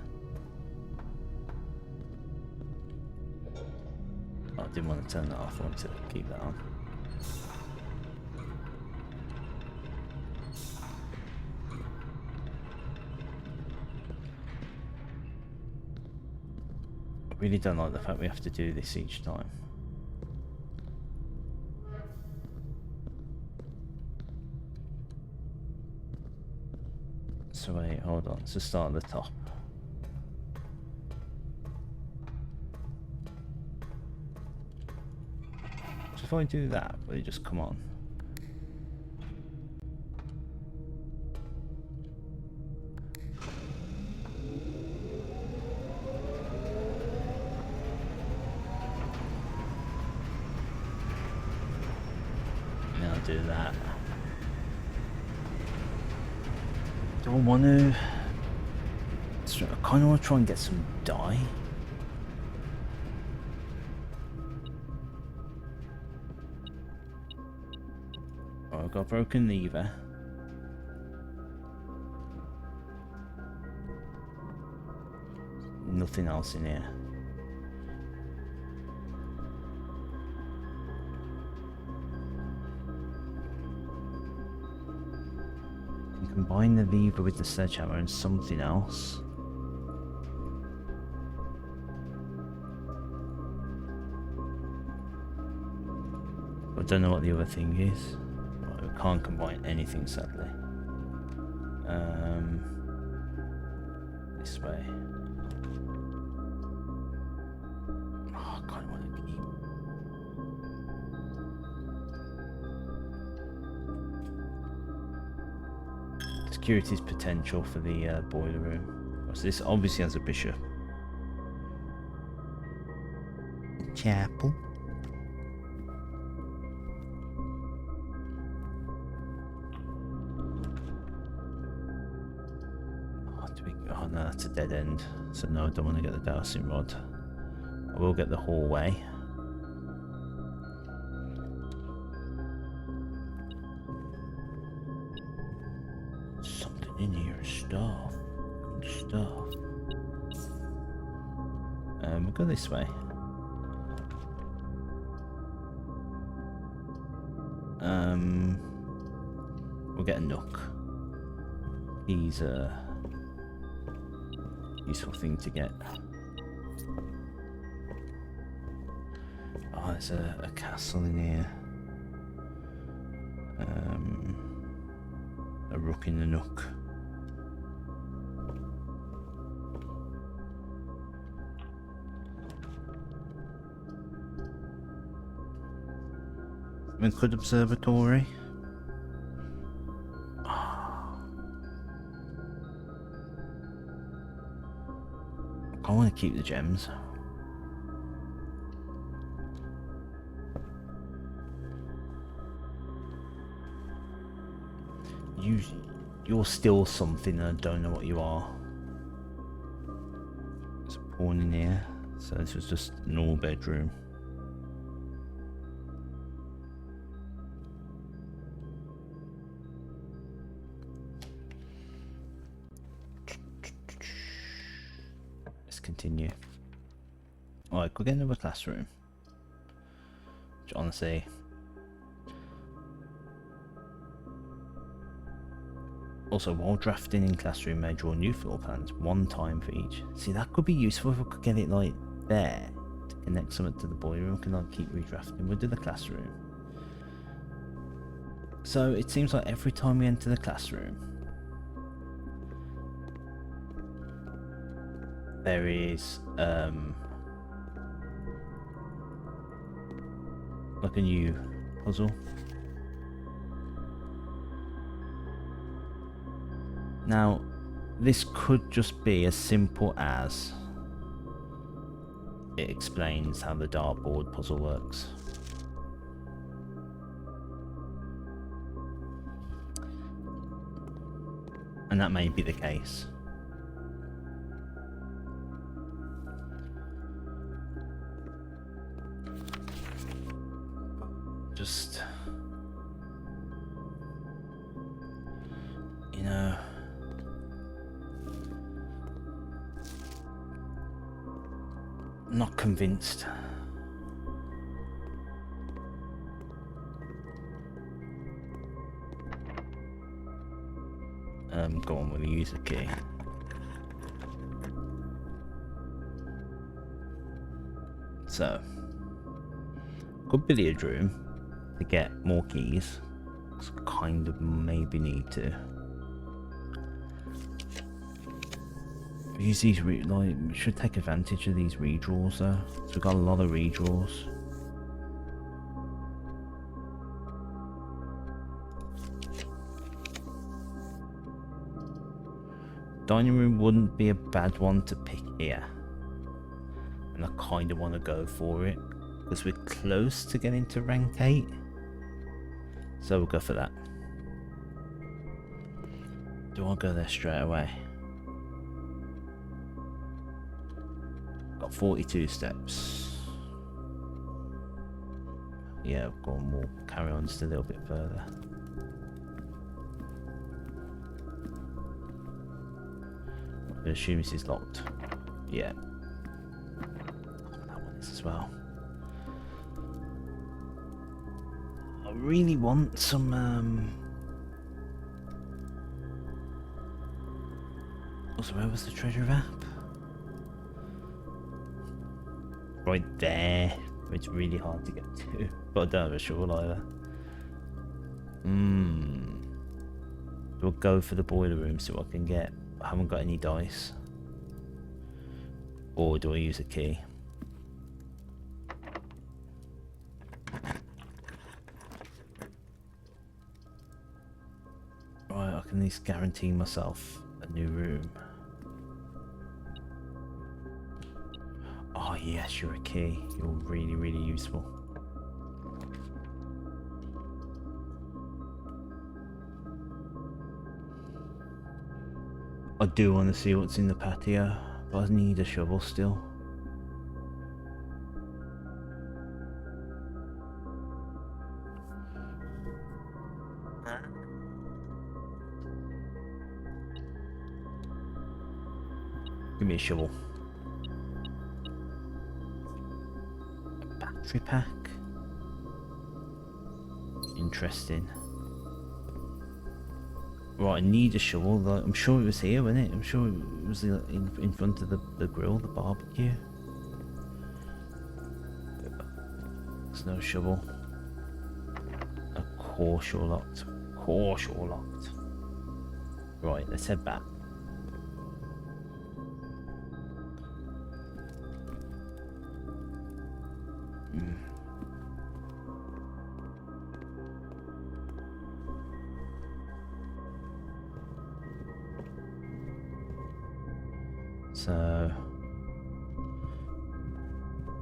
I didn't want to turn that off, I wanted to keep that on. I really don't like the fact we have to do this each time. So wait, hold on, let's just start at the top. if I do that? Will it just come on? Now I'll do that. Do I want to... I kind of want to try and get some dye. Oh, I've got a broken lever. Nothing else in here. You can combine the lever with the sledgehammer and something else. I don't know what the other thing is. Well, I can't combine anything, sadly. This way. Oh, I kind of want to keep security's potential for the boiler room. So this obviously has a bishop. Chapel. Oh no, that's a dead end. So no, I don't want to get the dowsing rod. I will get the hallway. Something in here, stuff. Good stuff. We'll go this way. We'll get a nook. He's a useful thing to get. Oh, there's a castle in here. A rook in the nook. Good observatory. I want to keep the gems. You're still something, and I don't know what you are. There's a pawn in here, so this was just a normal bedroom. Continue. Alright, we'll get another classroom. Which honestly, also while drafting in classroom may draw new floor plans one time for each. See, that could be useful if we could get it like there to connect something to the boiler room. We can like keep redrafting. We'll do the classroom. So it seems like every time we enter the classroom there is like a new puzzle. Now this could just be as simple as it explains how the dartboard puzzle works. And that may be the case. Just, you know, not convinced. Go on with the user key. So, good billiard room. To get more keys, so kind of maybe need to use these like we should take advantage of these redraws though. So we've got a lot of redraws. dining room wouldn't be a bad one to pick here. And I kind of want to go for it. Because we're close to getting to rank 8. So we'll go for that. Do I go there straight away? Got 42 steps. Yeah, go on, we'll carry on just a little bit further. I assume this is locked. Yeah. That one is as well. I really want some also, where was the treasure map? Right there. It's really hard to get to, but I don't have a shovel either. We'll go for the boiler room, see what I can get. I haven't got any dice. Or do I use a key? Right, I can at least guarantee myself a new room. Oh yes, you're a key. You're really, really useful. I do want to see what's in the patio, but I need a shovel still. Give me a shovel. A battery pack. Interesting. Right, I need a shovel. I'm sure it was here, wasn't it? I'm sure it was in front of the grill, the barbecue. There's no shovel. Of course you're locked. Of course you're locked. Right, let's head back. So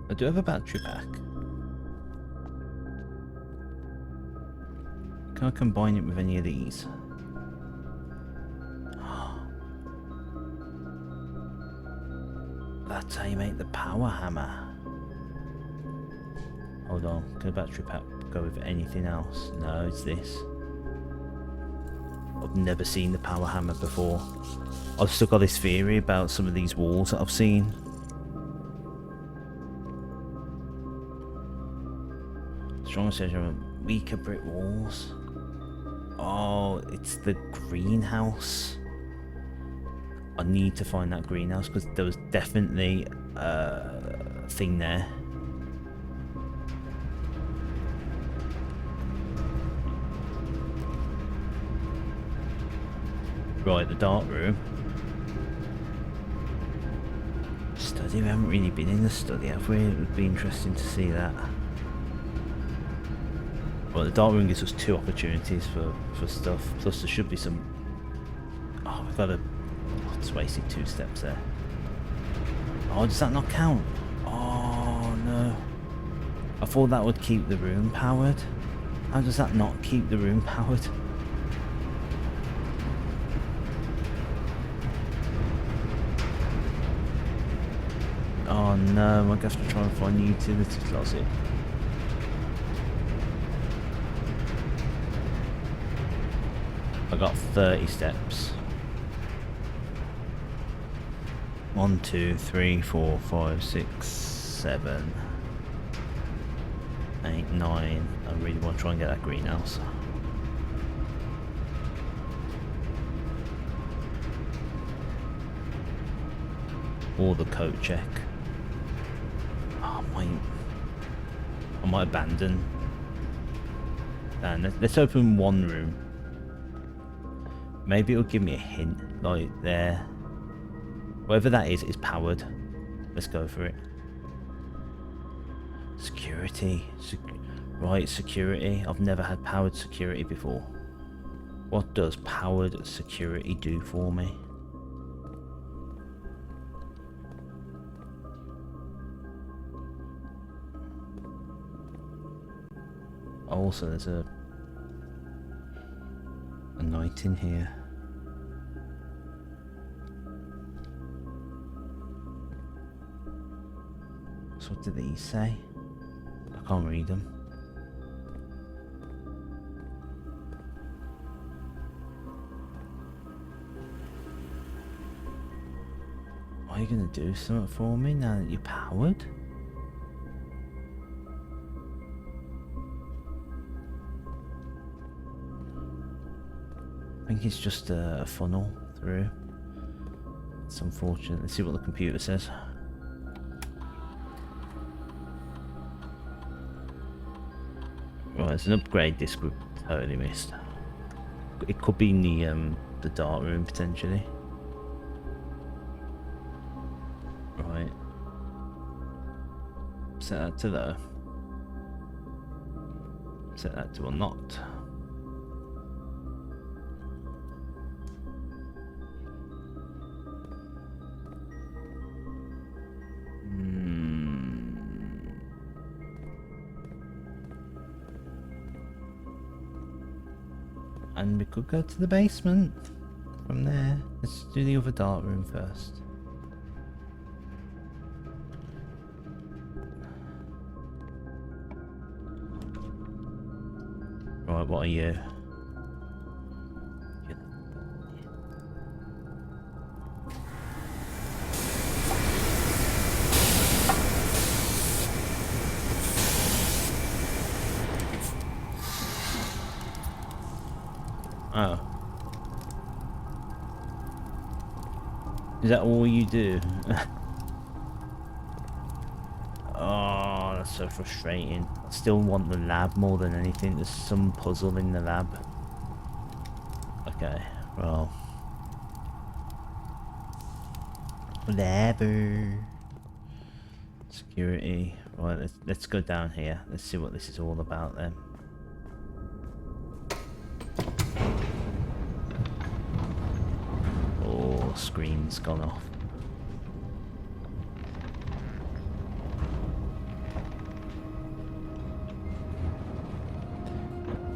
I do have a battery pack. Can I combine it with any of these? That's how you make the power hammer. Hold on, can the battery pack go with anything else? No, it's this. I've never seen the power hammer before. I've still got this theory about some of these walls that I've seen. Strong association with weaker brick walls. Oh, it's the greenhouse. I need to find that greenhouse because there was definitely a thing there. Right, the dark room. Study, we haven't really been in the study, have we? It would be interesting to see that. Well, the dark room gives us 2 opportunities for stuff, plus there should be some... Oh, we've got to... Oh, it's wasted 2 steps there. Oh, does that not count? Oh, no. I thought that would keep the room powered. How does that not keep the room powered? Oh no, I'm going to have to try and find the utility closet. I got 30 steps. 1, 2, 3, 4, 5, 6, 7, 8, 9. I really want to try and get that greenhouse. Or the coat check. I might abandon. And let's open one room. Maybe it'll give me a hint, like there. Whatever that is powered. Let's go for it. Security. Right, security. I've never had powered security before. What does powered security do for me? Also, there's a knight in here. So what did these say? I can't read them. Are you gonna do something for me now that you're powered? I think it's just a funnel through. It's unfortunate. Let's see what the computer says. Right, it's an upgrade disc we totally missed. It could be in the dark room potentially. Right. Set that to low. Set that to unlocked. And we could go to the basement from there. Let's do the other dark room first. Right, what are you? Oh. Is that all you do? Oh, that's so frustrating. I still want the lab more than anything. There's some puzzle in the lab. Okay, well. Whatever. Security. Right, let's go down here. Let's see what this is all about then. Oh, screen's gone off.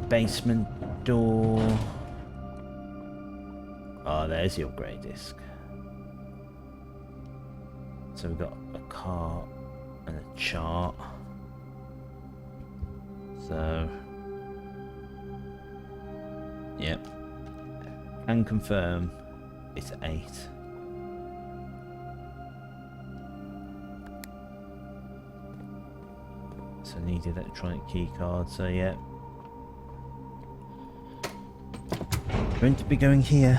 Basement door. Oh, there's the upgrade disc. So we've got a cart and a chart. So, yep. Can confirm it's 8. So I need electronic key card, so yeah. Going to be going here.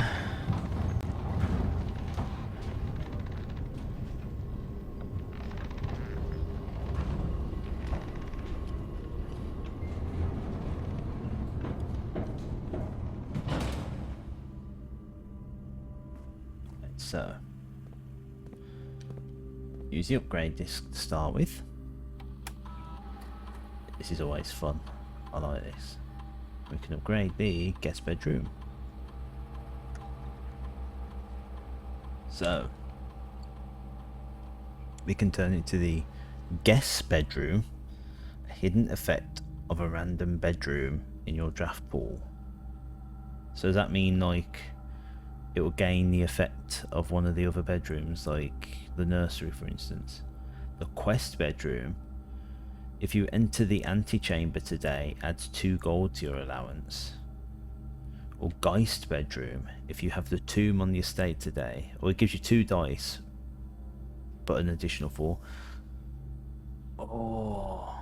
So, use the upgrade disc to start with. This is always fun. I like this. We can upgrade the guest bedroom. So, we can turn it to the guest bedroom, a hidden effect of a random bedroom in your draft pool. So does that mean like it will gain the effect of one of the other bedrooms, like the nursery for instance? The quest bedroom, if you enter the antechamber today, adds 2 gold to your allowance. Or Geist bedroom, if you have the tomb on the estate today, or it gives you 2 dice, but an additional 4. Oh.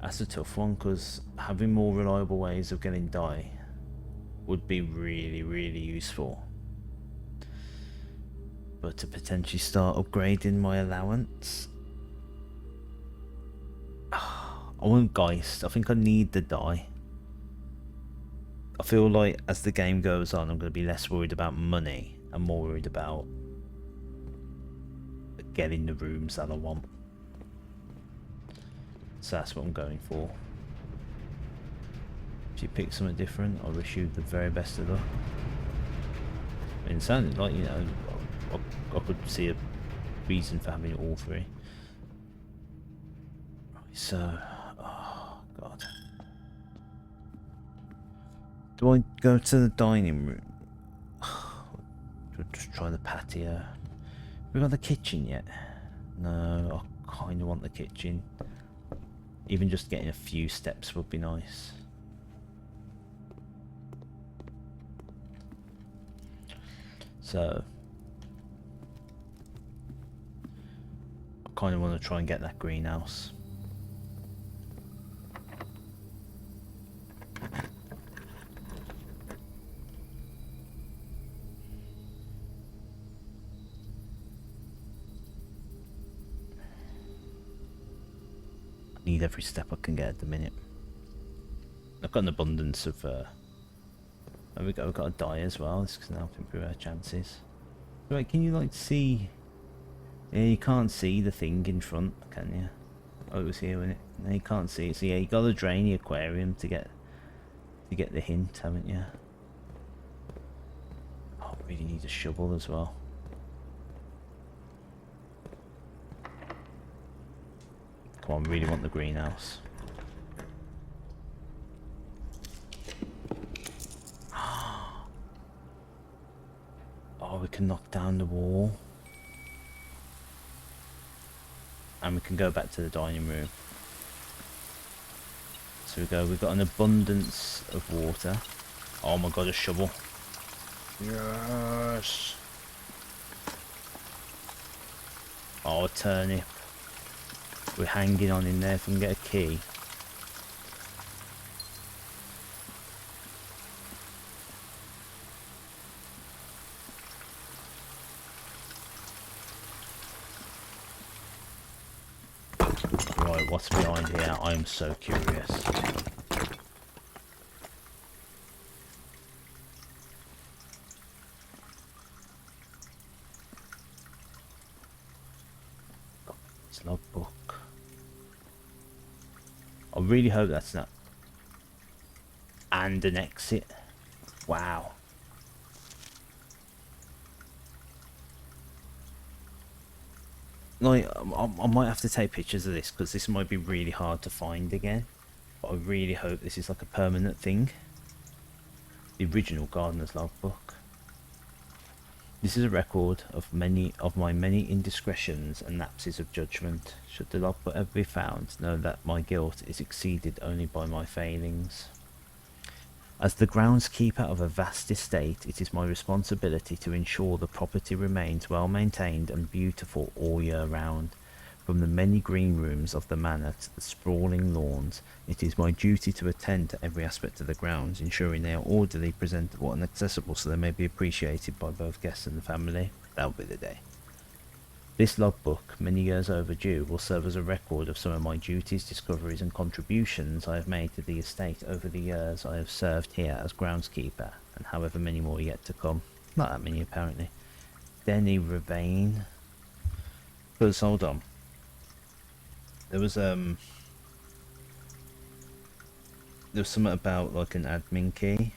That's a tough one, because having more reliable ways of getting die would be really, really useful. But to potentially start upgrading my allowance, I want Geist. I think I need the die. I feel like as the game goes on, I'm going to be less worried about money and more worried about getting the rooms that I want. So that's what I'm going for. If you pick something different, I wish you the very best of luck. I mean, it sounded like, you know, I could see a reason for having all 3. So, oh god. Do I go to the dining room? We'll just try the patio. We got the kitchen yet? No, I kind of want the kitchen. Even just getting a few steps would be nice. So, I kind of want to try and get that greenhouse. Need every step I can get at the minute. I've got an abundance of we've got a die as well. This can help improve our chances. Right, can you like see? Yeah, you can't see the thing in front, can you? Oh, it was here, wasn't it? No, you can't see it. So yeah, you got to drain the aquarium to get the hint, haven't you? Oh, I really need a shovel as well. Come on, really want the greenhouse. Oh, we can knock down the wall. And we can go back to the dining room. So we've got an abundance of water. Oh my god, a shovel. Yes! Oh, a turnip. We're hanging on in there if we can get a key. Right, what's behind here? I'm so curious. It's logbook. I really hope that's not. And an exit. Wow. Like, I might have to take pictures of this because this might be really hard to find again. But I really hope this is like a permanent thing. The original gardener's logbook. This is a record of my many indiscretions and lapses of judgment. Should the logbook ever be found, know that my guilt is exceeded only by my failings. As the groundskeeper of a vast estate, it is my responsibility to ensure the property remains well maintained and beautiful all year round. From the many green rooms of the manor to the sprawling lawns, it is my duty to attend to every aspect of the grounds, ensuring they are orderly, presentable and accessible so they may be appreciated by both guests and the family. That'll be the day. This logbook, many years overdue, will serve as a record of some of my duties, discoveries and contributions I have made to the estate over the years I have served here as groundskeeper, and however many more yet to come. Not that many apparently. Denny Ravine. Because, hold on. There was something about like an admin key.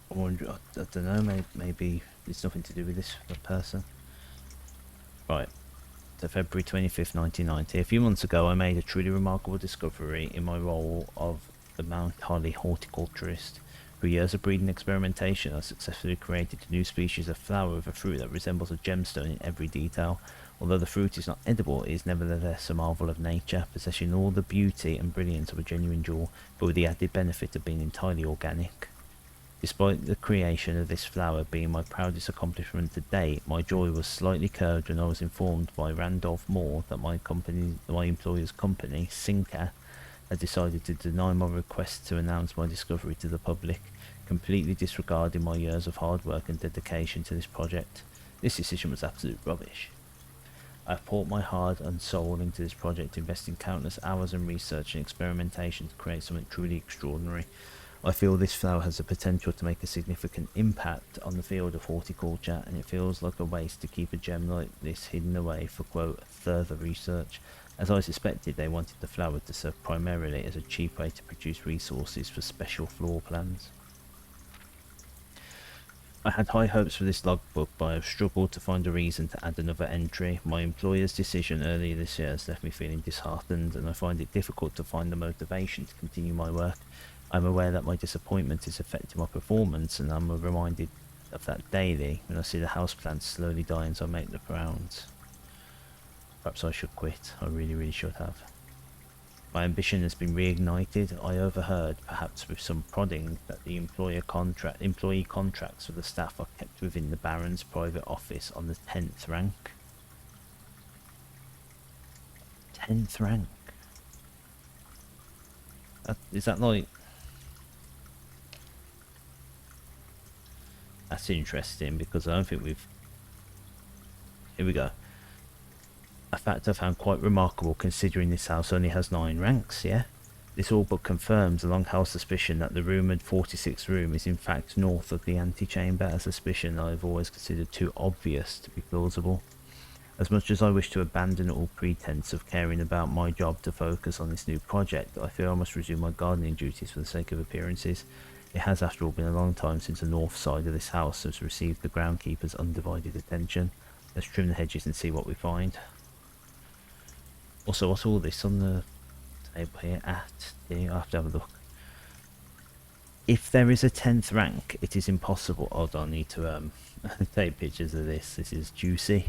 I don't know, maybe it's nothing to do with this person. Right, so February 25th, 1990. A few months ago I made a truly remarkable discovery in my role of the Mount Holly horticulturist. Through years of breeding experimentation, I successfully created a new species of flower with a fruit that resembles a gemstone in every detail. Although the fruit is not edible, it is nevertheless a marvel of nature, possessing all the beauty and brilliance of a genuine jewel, but with the added benefit of being entirely organic. Despite the creation of this flower being my proudest accomplishment to date, my joy was slightly curbed when I was informed by Randolph Moore that my employer's company, Sinker, had decided to deny my request to announce my discovery to the public, completely disregarding my years of hard work and dedication to this project. This decision was absolute rubbish. I have poured my heart and soul into this project, investing countless hours in research and experimentation to create something truly extraordinary. I feel this flower has the potential to make a significant impact on the field of horticulture, and it feels like a waste to keep a gem like this hidden away for, quote, further research. As I suspected, they wanted the flower to serve primarily as a cheap way to produce resources for special floor plans. I had high hopes for this logbook, but I have struggled to find a reason to add another entry. My employer's decision earlier this year has left me feeling disheartened, and I find it difficult to find the motivation to continue my work. I'm aware that my disappointment is affecting my performance, and I'm reminded of that daily when I see the houseplants slowly die as I make the rounds. Perhaps I should quit. I really should have. My ambition has been reignited. I overheard, perhaps with some prodding, that the employee contracts for the staff are kept within the Baron's private office on the 10th rank. 10th rank? Is that like... That's interesting, because I don't think we've... Here we go. A fact I found quite remarkable considering this house only has 9 ranks, yeah? This all but confirms a long-held suspicion that the rumoured 46th room is in fact north of the antechamber, a suspicion I've always considered too obvious to be plausible. As much as I wish to abandon all pretense of caring about my job to focus on this new project, I fear I must resume my gardening duties for the sake of appearances. It has after all been a long time since the north side of this house has received the groundkeeper's undivided attention. Let's trim the hedges and see what we find. Also, what's all this on the table here? I have to have a look. If there is a 10th rank, it is impossible. Hold on, I need to take pictures of this. This is juicy.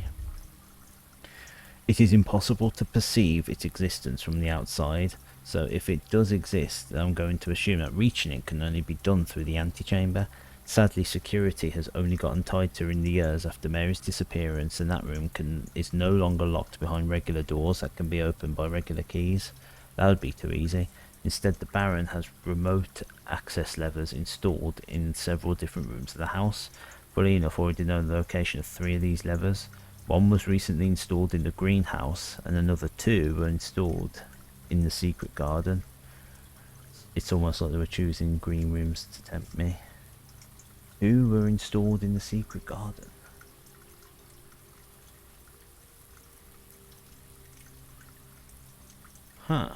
It is impossible to perceive its existence from the outside, so if it does exist, I'm going to assume that reaching it can only be done through the antechamber. Sadly, security has only gotten tighter in the years after Mary's disappearance, and that room is no longer locked behind regular doors that can be opened by regular keys. That would be too easy. Instead, the Baron has remote access levers installed in several different rooms of the house. Fully enough, I already know the location of 3 of these levers. One was recently installed in the greenhouse, and another 2 were installed in the secret garden. It's almost like they were choosing green rooms to tempt me. 2 were installed in the secret garden. Huh.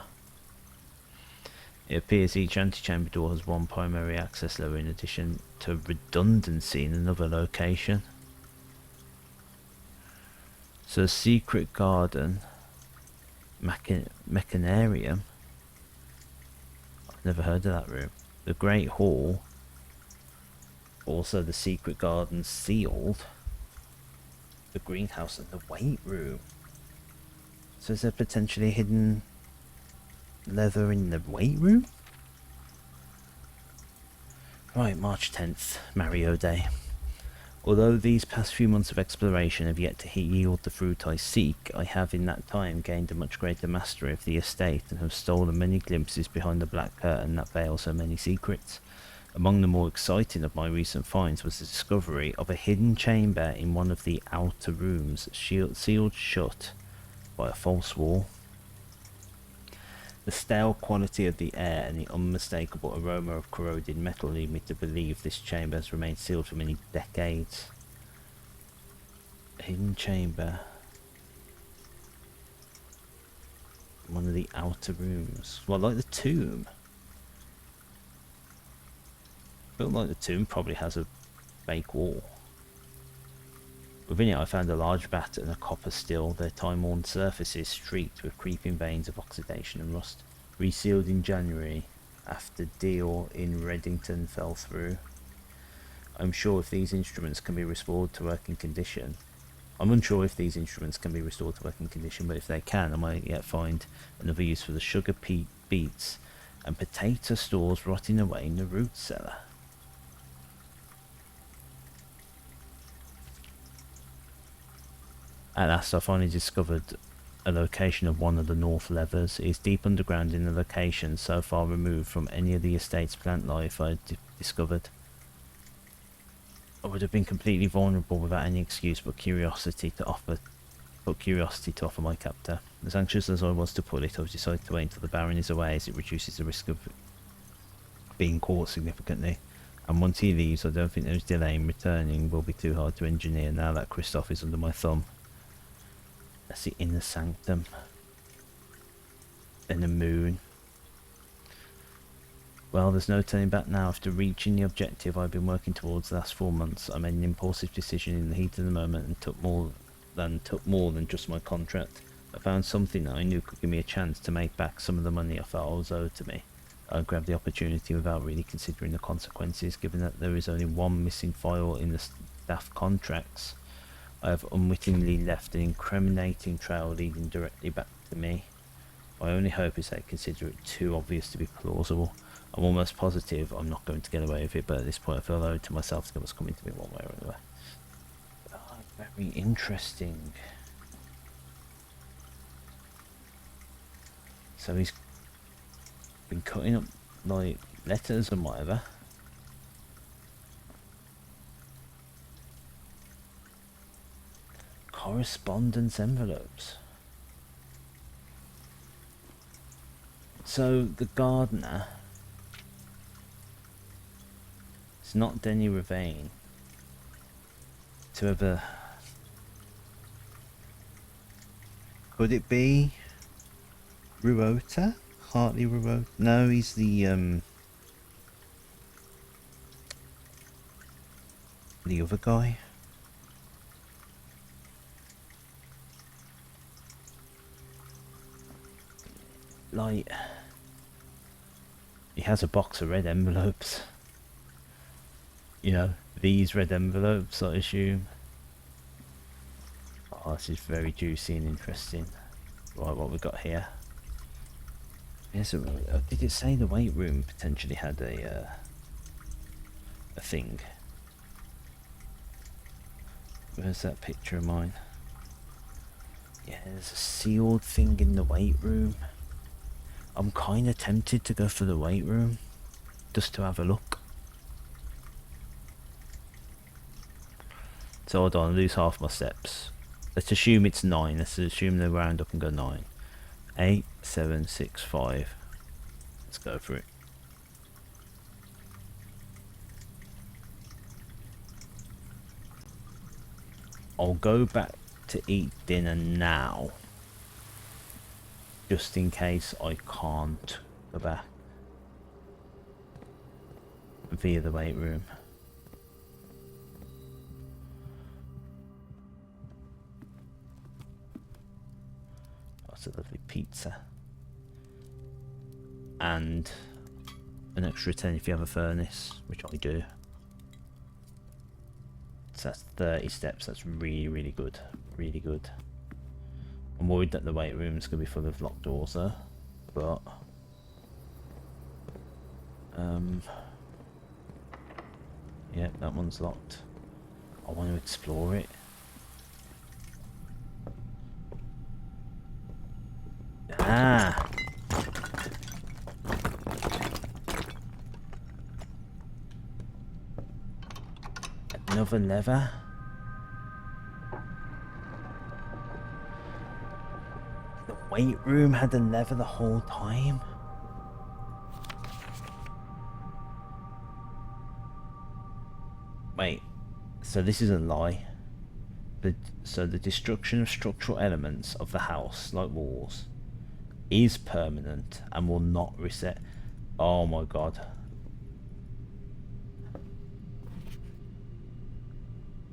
It appears each antechamber door has 1 primary access lever in addition to redundancy in another location. So secret garden, mechanarium. I've never heard of that room. The Great Hall. Also the secret garden sealed. The greenhouse and the weight room. So is there potentially hidden leather in the weight room? Right, March 10th, Mario Day. Although these past few months of exploration have yet to yield the fruit I seek, I have in that time gained a much greater mastery of the estate and have stolen many glimpses behind the black curtain that veils so many secrets. Among the more exciting of my recent finds was the discovery of a hidden chamber in one of the outer rooms, sealed shut by a false wall. The stale quality of the air and the unmistakable aroma of corroded metal lead me to believe this chamber has remained sealed for many decades. A hidden chamber in one of the outer rooms. Well, like the tomb. I feel like the tomb probably has a fake wall. Within it I found a large vat and a copper still, their time-worn surfaces streaked with creeping veins of oxidation and rust. Resealed in January, after deal in Reddington fell through. I'm unsure if these instruments can be restored to working condition, but if they can, I might yet find another use for the sugar beets and potato stores rotting away in the root cellar. At last I finally discovered a location of one of the north levers. It is deep underground in a location so far removed from any of the estate's plant life I had discovered. I would have been completely vulnerable without any excuse but curiosity to offer my captor. As anxious as I was to pull it, I have decided to wait until the Baron is away, as it reduces the risk of being caught significantly. And once he leaves, I don't think there is delay in returning will be too hard to engineer now that Christoph is under my thumb. That's the inner sanctum. Then the moon. Well, there's no turning back now. After reaching the objective I've been working towards the last 4 months, I made an impulsive decision in the heat of the moment and took more than just my contract. I found something that I knew could give me a chance to make back some of the money I felt was owed to me. I grabbed the opportunity without really considering the consequences, given that there is only one missing file in the staff contracts. I have unwittingly left an incriminating trail leading directly back to me. My only hope is they consider it too obvious to be plausible. I'm almost positive I'm not going to get away with it, but at this point I feel owed to myself to get what's coming to me one way or another. Very interesting. So he's been cutting up like letters and whatever. Correspondence envelopes. So the gardener, it's not Denny Ravane. It's whoever. Could it be Ruota? Hartley Ruota? No, he's the other guy. Like, he has a box of red envelopes. You know, these red envelopes, I assume. Oh, this is very juicy and interesting. Right, what we got here? Yes, did it say the weight room potentially had a thing? Where's that picture of mine? Yeah, there's a sealed thing in the weight room. I'm kind of tempted to go for the weight room, just to have a look. So hold on, I lose half my steps. Let's assume it's 9. Let's assume they round up and go 9. 8, 7, 6, 5. Let's go for it. I'll go back to eat dinner now, just in case I can't go back via the weight room. That's a lovely pizza. And an extra 10 if you have a furnace, which I do. So that's 30 steps. That's really, really good. Really good. I'm worried that the weight room's going to be full of locked doors though. But yeah, that one's locked. I want to explore it. Ah! Another lever. The weight room had a lever the whole time. Wait, so this is a lie. So the destruction of structural elements of the house, like walls, is permanent and will not reset. Oh my god.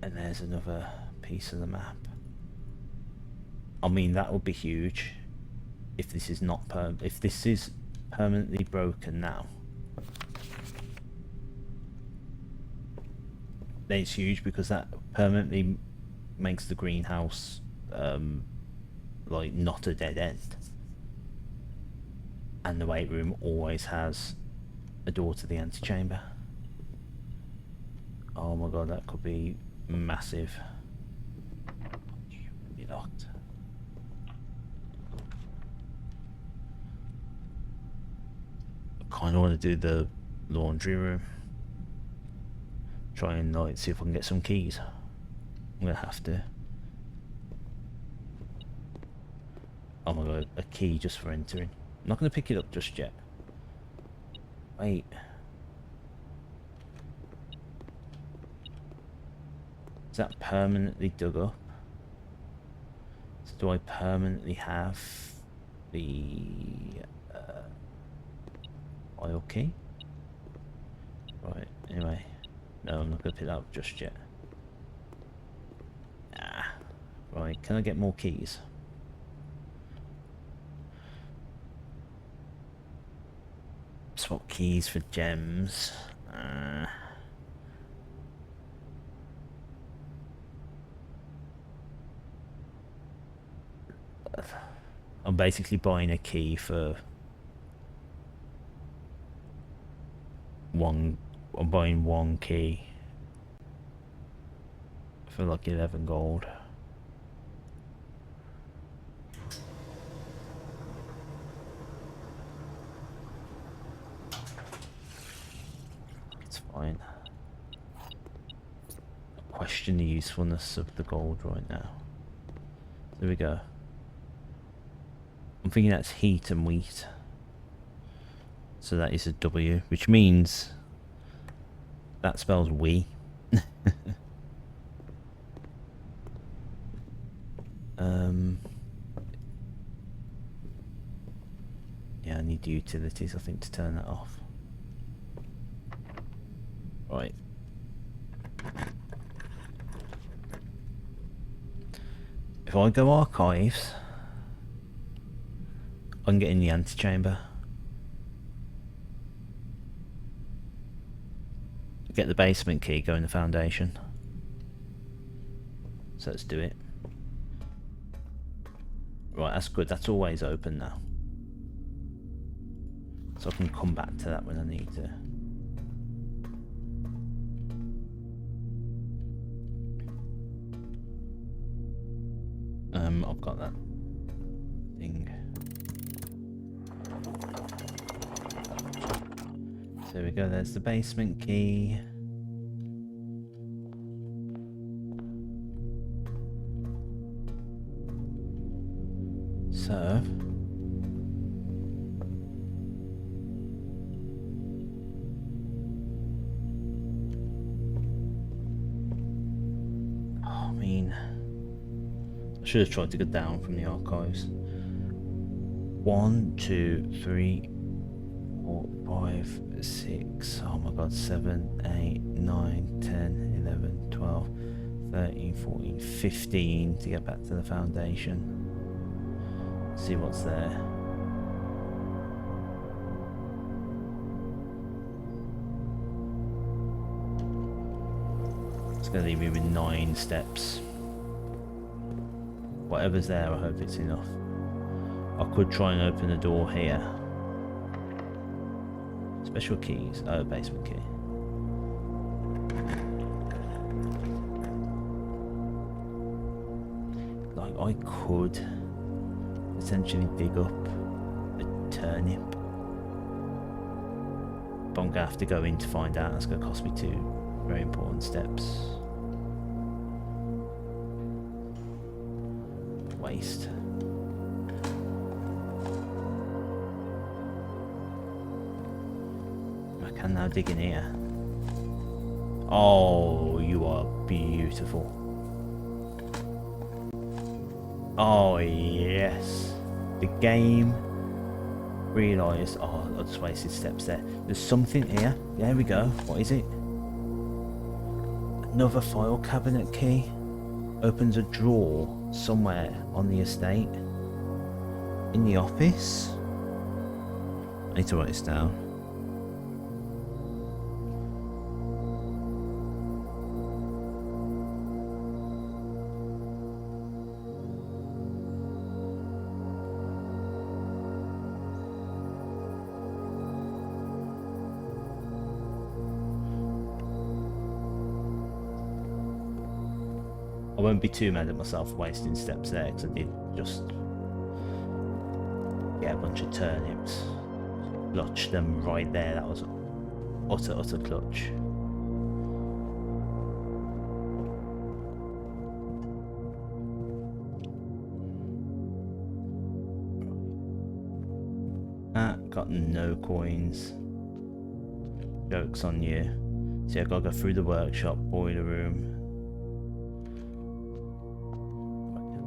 And there's another piece of the map. I mean, that would be huge if this is not if this is permanently broken now. Then it's huge, because that permanently makes the greenhouse like not a dead end. And the weight room always has a door to the antechamber. Oh my god, that could be massive. Be locked. I kind of want to do the laundry room. Try and like see if I can get some keys. I'm gonna have to. Oh my god, a key just for entering. I'm not gonna pick it up just yet. Wait. Is that permanently dug up? So do I permanently have the file key? Right, anyway. No, I'm not going to pick that up just yet. Ah. Right, can I get more keys? Swap keys for gems. I'm basically buying a key for one. I'm buying one key for like 11 gold. It's fine. I question the usefulness of the gold right now. There we go. I'm thinking that's heat and wheat. So that is a W, which means that spells we. Yeah, I need the utilities, I think, to turn that off. Right. If I go archives, I can get in the antechamber. Get the basement key, go in the foundation. So let's do it. Right, that's good. That's always open now. So I can come back to that when I need to. I've got that thing. So there we go, there's the basement key. So I mean, I should have tried to go down from the archives. 1, 2, 3, 4, 5, 6, oh my god, 7, 8, 9, 10, 11, 12, 13, 14, 15 to get back to the foundation. See what's there. It's going to leave me with 9 steps. Whatever's there, I hope it's enough. I could try and open the door here. Special keys. Oh, basement key. Like, I could essentially dig up a turnip. But I'm going to have to go in to find out. That's going to cost me 2 very important steps. Waste. I can now dig in here. Oh, you are beautiful. Oh yes. The game realised, oh, I just wasted steps there. There's something here. There we go. What is it? Another file cabinet key. Opens a drawer somewhere on the estate. In the office. I need to write this down. I won't be too mad at myself for wasting steps there, because I did just get a bunch of turnips, clutch them right there. That was utter clutch. Got no coins. Joke's on you. See, I gotta go through the workshop, boiler room.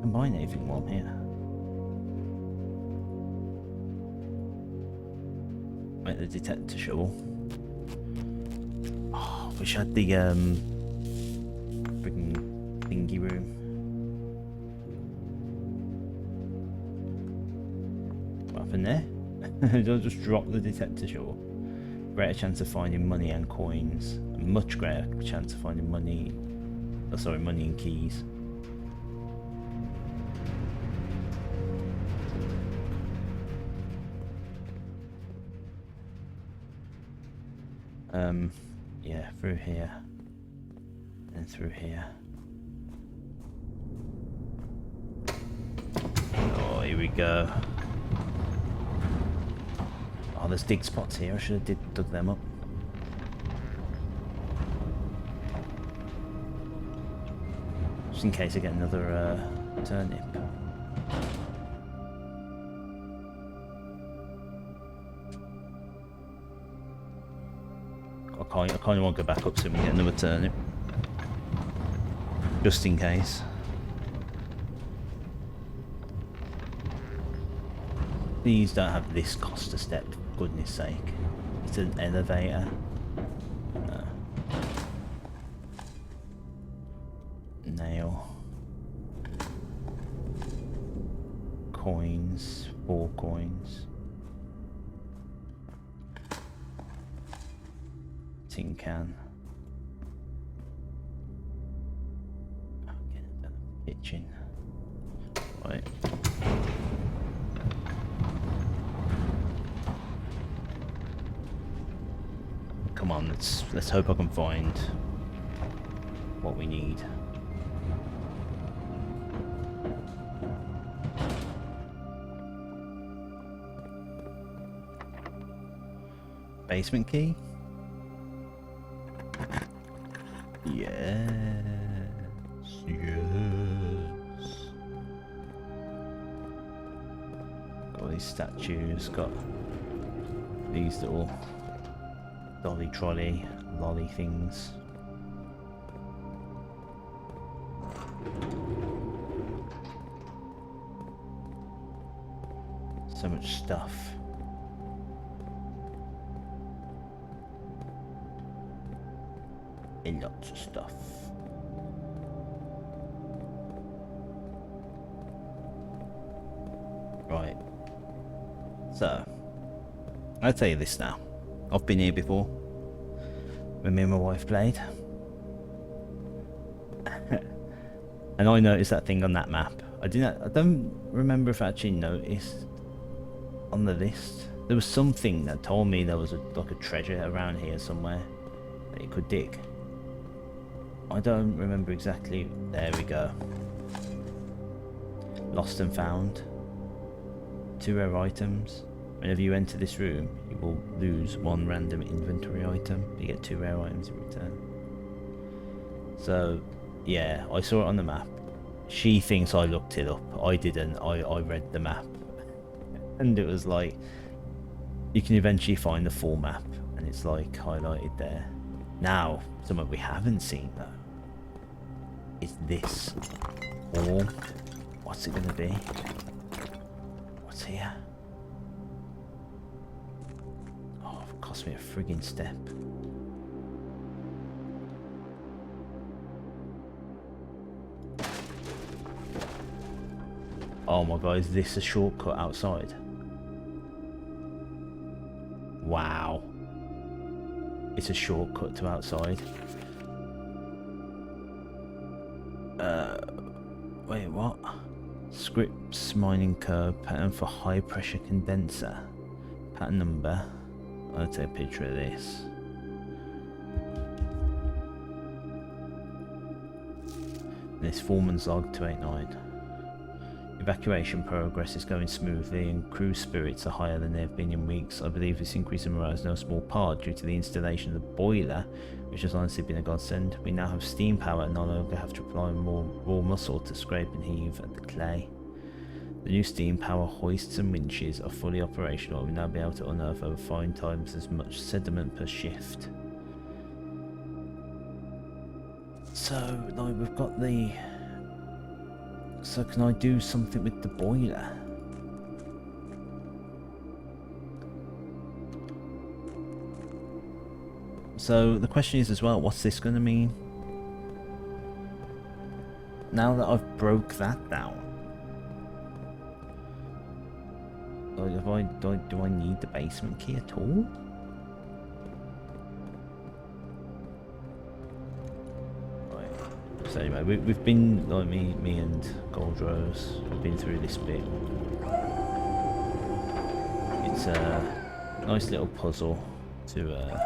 Combine anything while I'm here. Make the detector shovel. Wish I had the friggin' thingy room. What happened there? Did I just drop the detector shore? Greater chance of finding money and coins. A much greater chance of finding money. Oh, sorry, money and keys. Yeah, through here. And through here. Oh, here we go. Oh, there's dig spots here. I should have dug them up. Just in case I get another turnip. I kind of want to go back up so we can get another turnip. Just in case. These don't have this cost a step, for goodness sake. It's an elevator. No. Nail. Coins. 4 coins. Tin can. Okay, down the kitchen. Right. Come on, let's hope I can find what we need. Basement key? Yes. Yes. Got all these statues, got these little dolly trolley, lolly things. So much stuff. Lots of stuff. Right. So, I'll tell you this now. I've been here before when me and my wife played. And I noticed that thing on that map. I don't remember if I actually noticed on the list. There was something that told me there was like a treasure around here somewhere that you could dig. I don't remember exactly. There we go. Lost and found. 2 rare items. Whenever you enter this room, you will lose 1 random inventory item. You get 2 rare items in return. So, yeah, I saw it on the map. She thinks I looked it up. I didn't. I read the map. And it was like, you can eventually find the full map. And it's like highlighted there. Now, something we haven't seen though is this. Or what's it gonna be? What's here? Oh, it cost me a friggin' step. Oh my god, is this a shortcut outside? Wow. It's a shortcut to outside. Wait, what? Scripts, mining curve, pattern for high pressure condenser. Pattern number. I'll take a picture of this. This foreman's log 289. Evacuation progress is going smoothly and crew spirits are higher than they have been in weeks. I believe this increase in morale is no small part due to the installation of the boiler, which has honestly been a godsend. We now have steam power and no longer have to apply more raw muscle to scrape and heave at the clay. The new steam power hoists and winches are fully operational. We'll now be able to unearth over 5 times as much sediment per shift. So, like, we've got the... So can I do something with the boiler? So the question is as well, what's this going to mean? Now that I've broke that down, do I need the basement key at all? Right. So anyway, we've been, like me and Gold Rose, we've been through this bit. It's a nice little puzzle to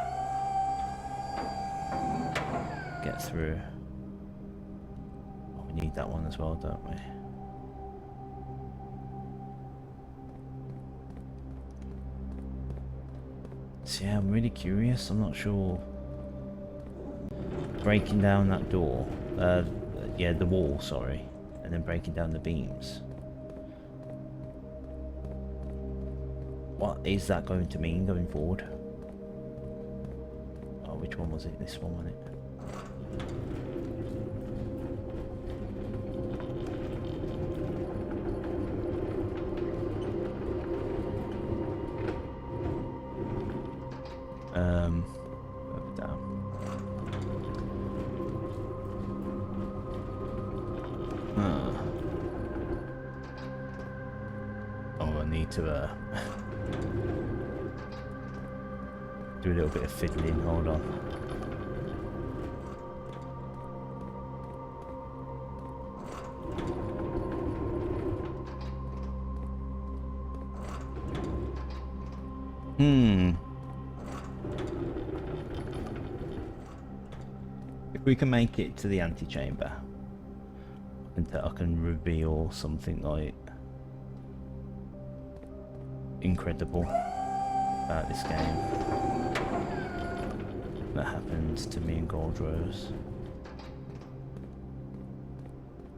get through. Oh, we need that one as well, don't we? So yeah, I'm really curious. I'm not sure. Breaking down that door, yeah, the wall, sorry, and then breaking down the beams. What is that going to mean going forward? Oh, which one was it? This one, wasn't it? Down. Oh, I need to do a little bit of fiddling. Hold on. If we can make it to the antechamber, I can reveal something like incredible about this game that happened to me and Gold Rose.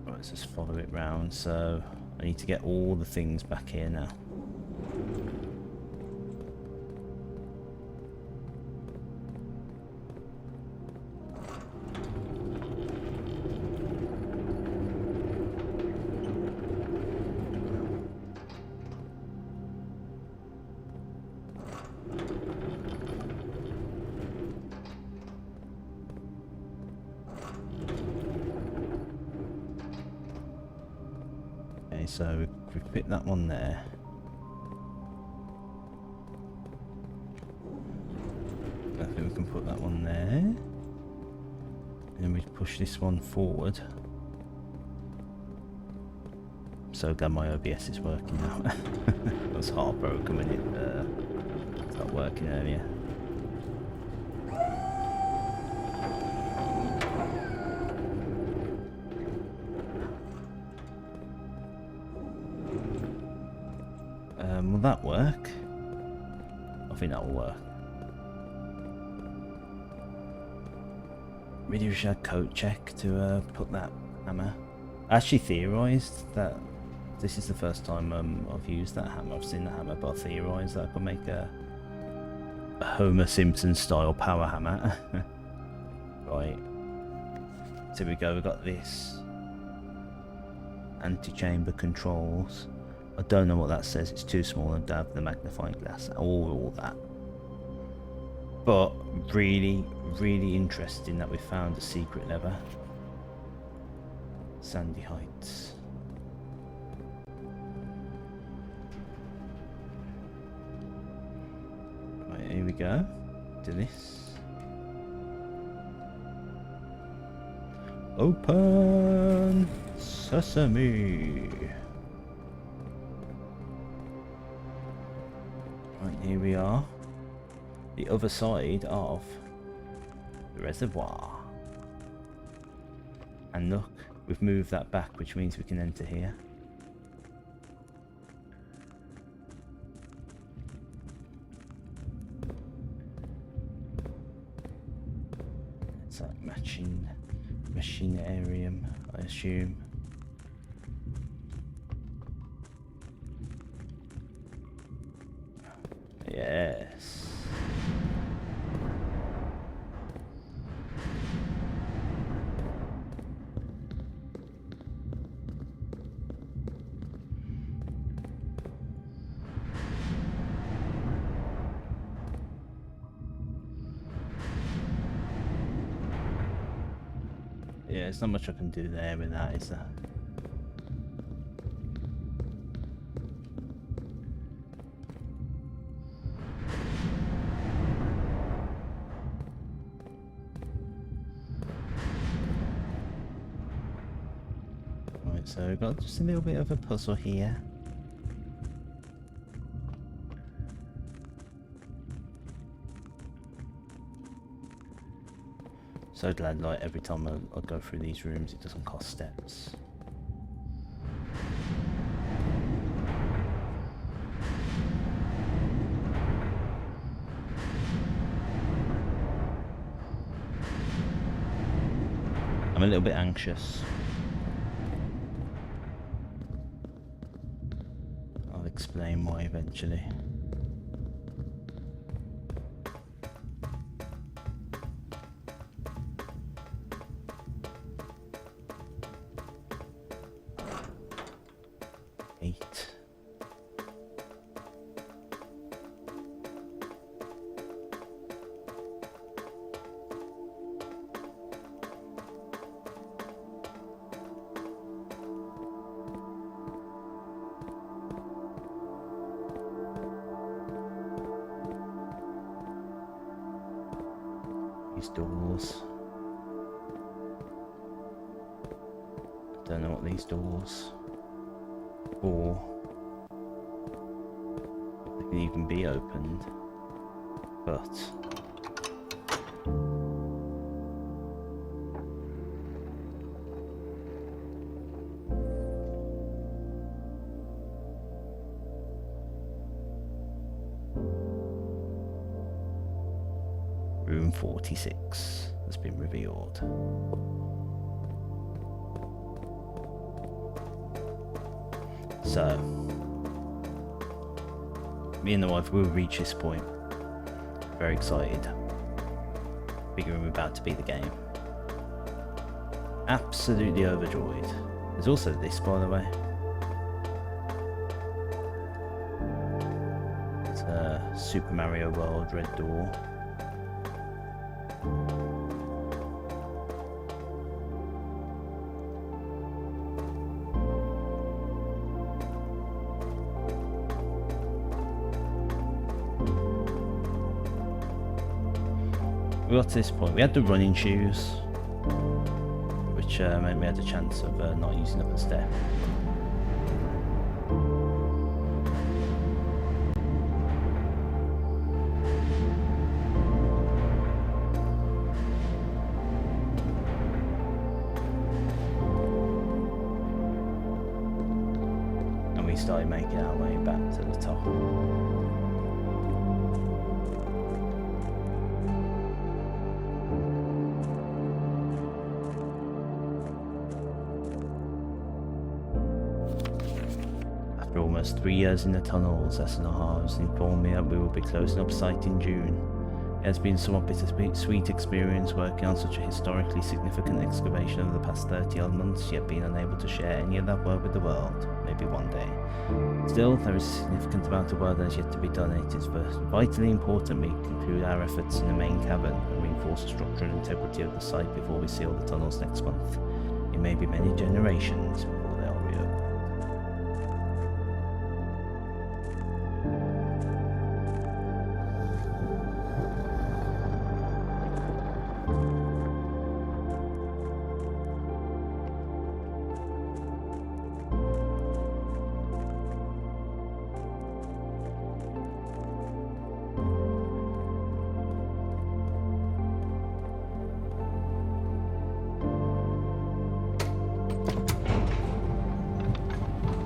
Right, let's just follow it round. So I need to get all the things back here now. So we put that one there. I think we can put that one there. And then we push this one forward. I'm so glad my OBS is working now. I was heartbroken when it stopped working earlier. Will that work? I think that will work. Really wish I had code check to put that hammer. I actually theorised that this is the first time I've used that hammer. I've seen the hammer, but I theorised that I could make a Homer Simpson style power hammer. Right. So we go, we've got this antechamber controls. I don't know what that says, it's too small and don't have the magnifying glass, all that. But really, really interesting that we found a secret lever. Sandy Heights. Right, here we go. Do this. Open sesame. Right, here we are. The other side of the reservoir. And look, we've moved that back, which means we can enter here. It's like machinarium, I assume. Yes. there's not much I can do there with that, is there? Right, so we've got just a little bit of a puzzle here. So glad, like, every time I go through these rooms it doesn't cost steps. I'm a little bit anxious. I'll explain why eventually. These doors. Don't know what these doors or they can even be opened, but Room 46 has been revealed. So, me and the wife will reach this point. Very excited. Figuring we're about to beat the game. Absolutely overjoyed. There's also this, by the way. It's a Super Mario World red door. We got to this point. We had the running shoes, which meant we had a chance of not using up a step. And we started making our way back to the top. Almost 3 years in the tunnels, S&R has informed me that we will be closing up site in June. It has been somewhat bittersweet experience working on such a historically significant excavation over the past 30 odd months, yet being unable to share any of that work with the world. Maybe one day. Still, there is a significant amount of work that has yet to be done. It is vitally important we conclude our efforts in the main cavern and reinforce the structural integrity of the site before we seal the tunnels next month. It may be many generations before they are reopened.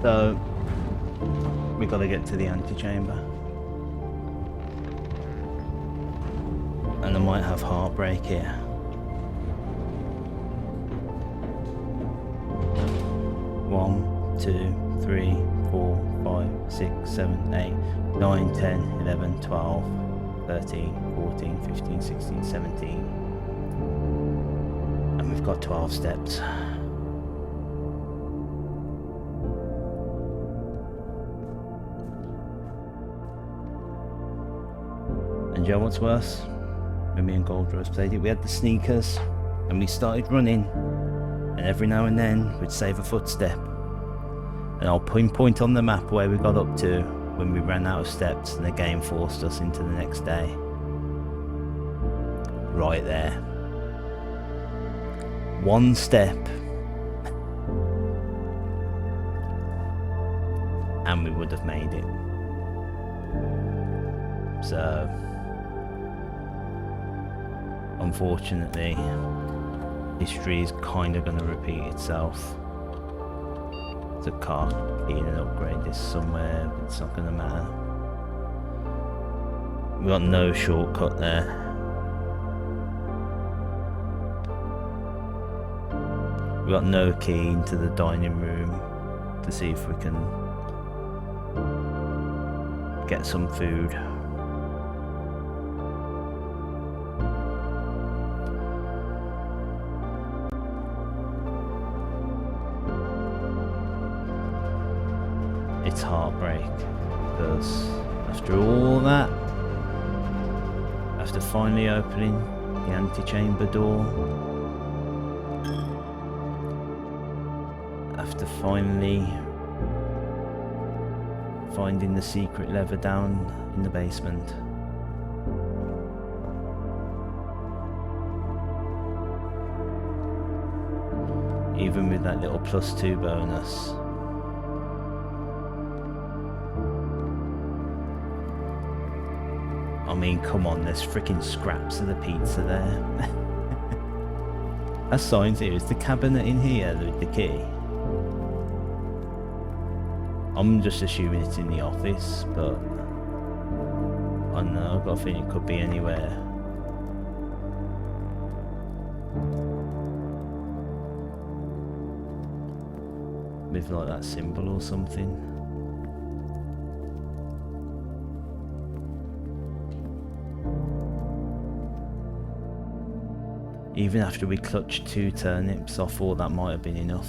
So, we gotta get to the antechamber. And I might have Heartbreak here. One, 2, 3, 4, 5, 6, 7, 8, 9, 10, 11, 12, 13, 14, 15, 16, 17. And we've got 12 steps. And you know what's worse? When me and Gold Rose played it, we had the sneakers and we started running and every now and then we'd save a footstep, and I'll pinpoint on the map where we got up to when we ran out of steps and the game forced us into the next day. Right there. One step and we would have made it. So unfortunately, history is kind of going to repeat itself. The car being an upgrade this somewhere, but it's not going to matter. We got no shortcut there. We got no key into the dining room to see if we can get some food. It's Heartbreak, because after all that, after finally opening the antechamber door, after finally finding the secret lever down in the basement, even with that little +2 bonus, I mean, come on, there's freaking scraps of the pizza there. That signs here, is the cabinet in here with the key? I'm just assuming it's in the office, but I don't know, I've got a feeling it could be anywhere. With like that symbol or something. Even after we clutched 2 turnips, I thought that might have been enough.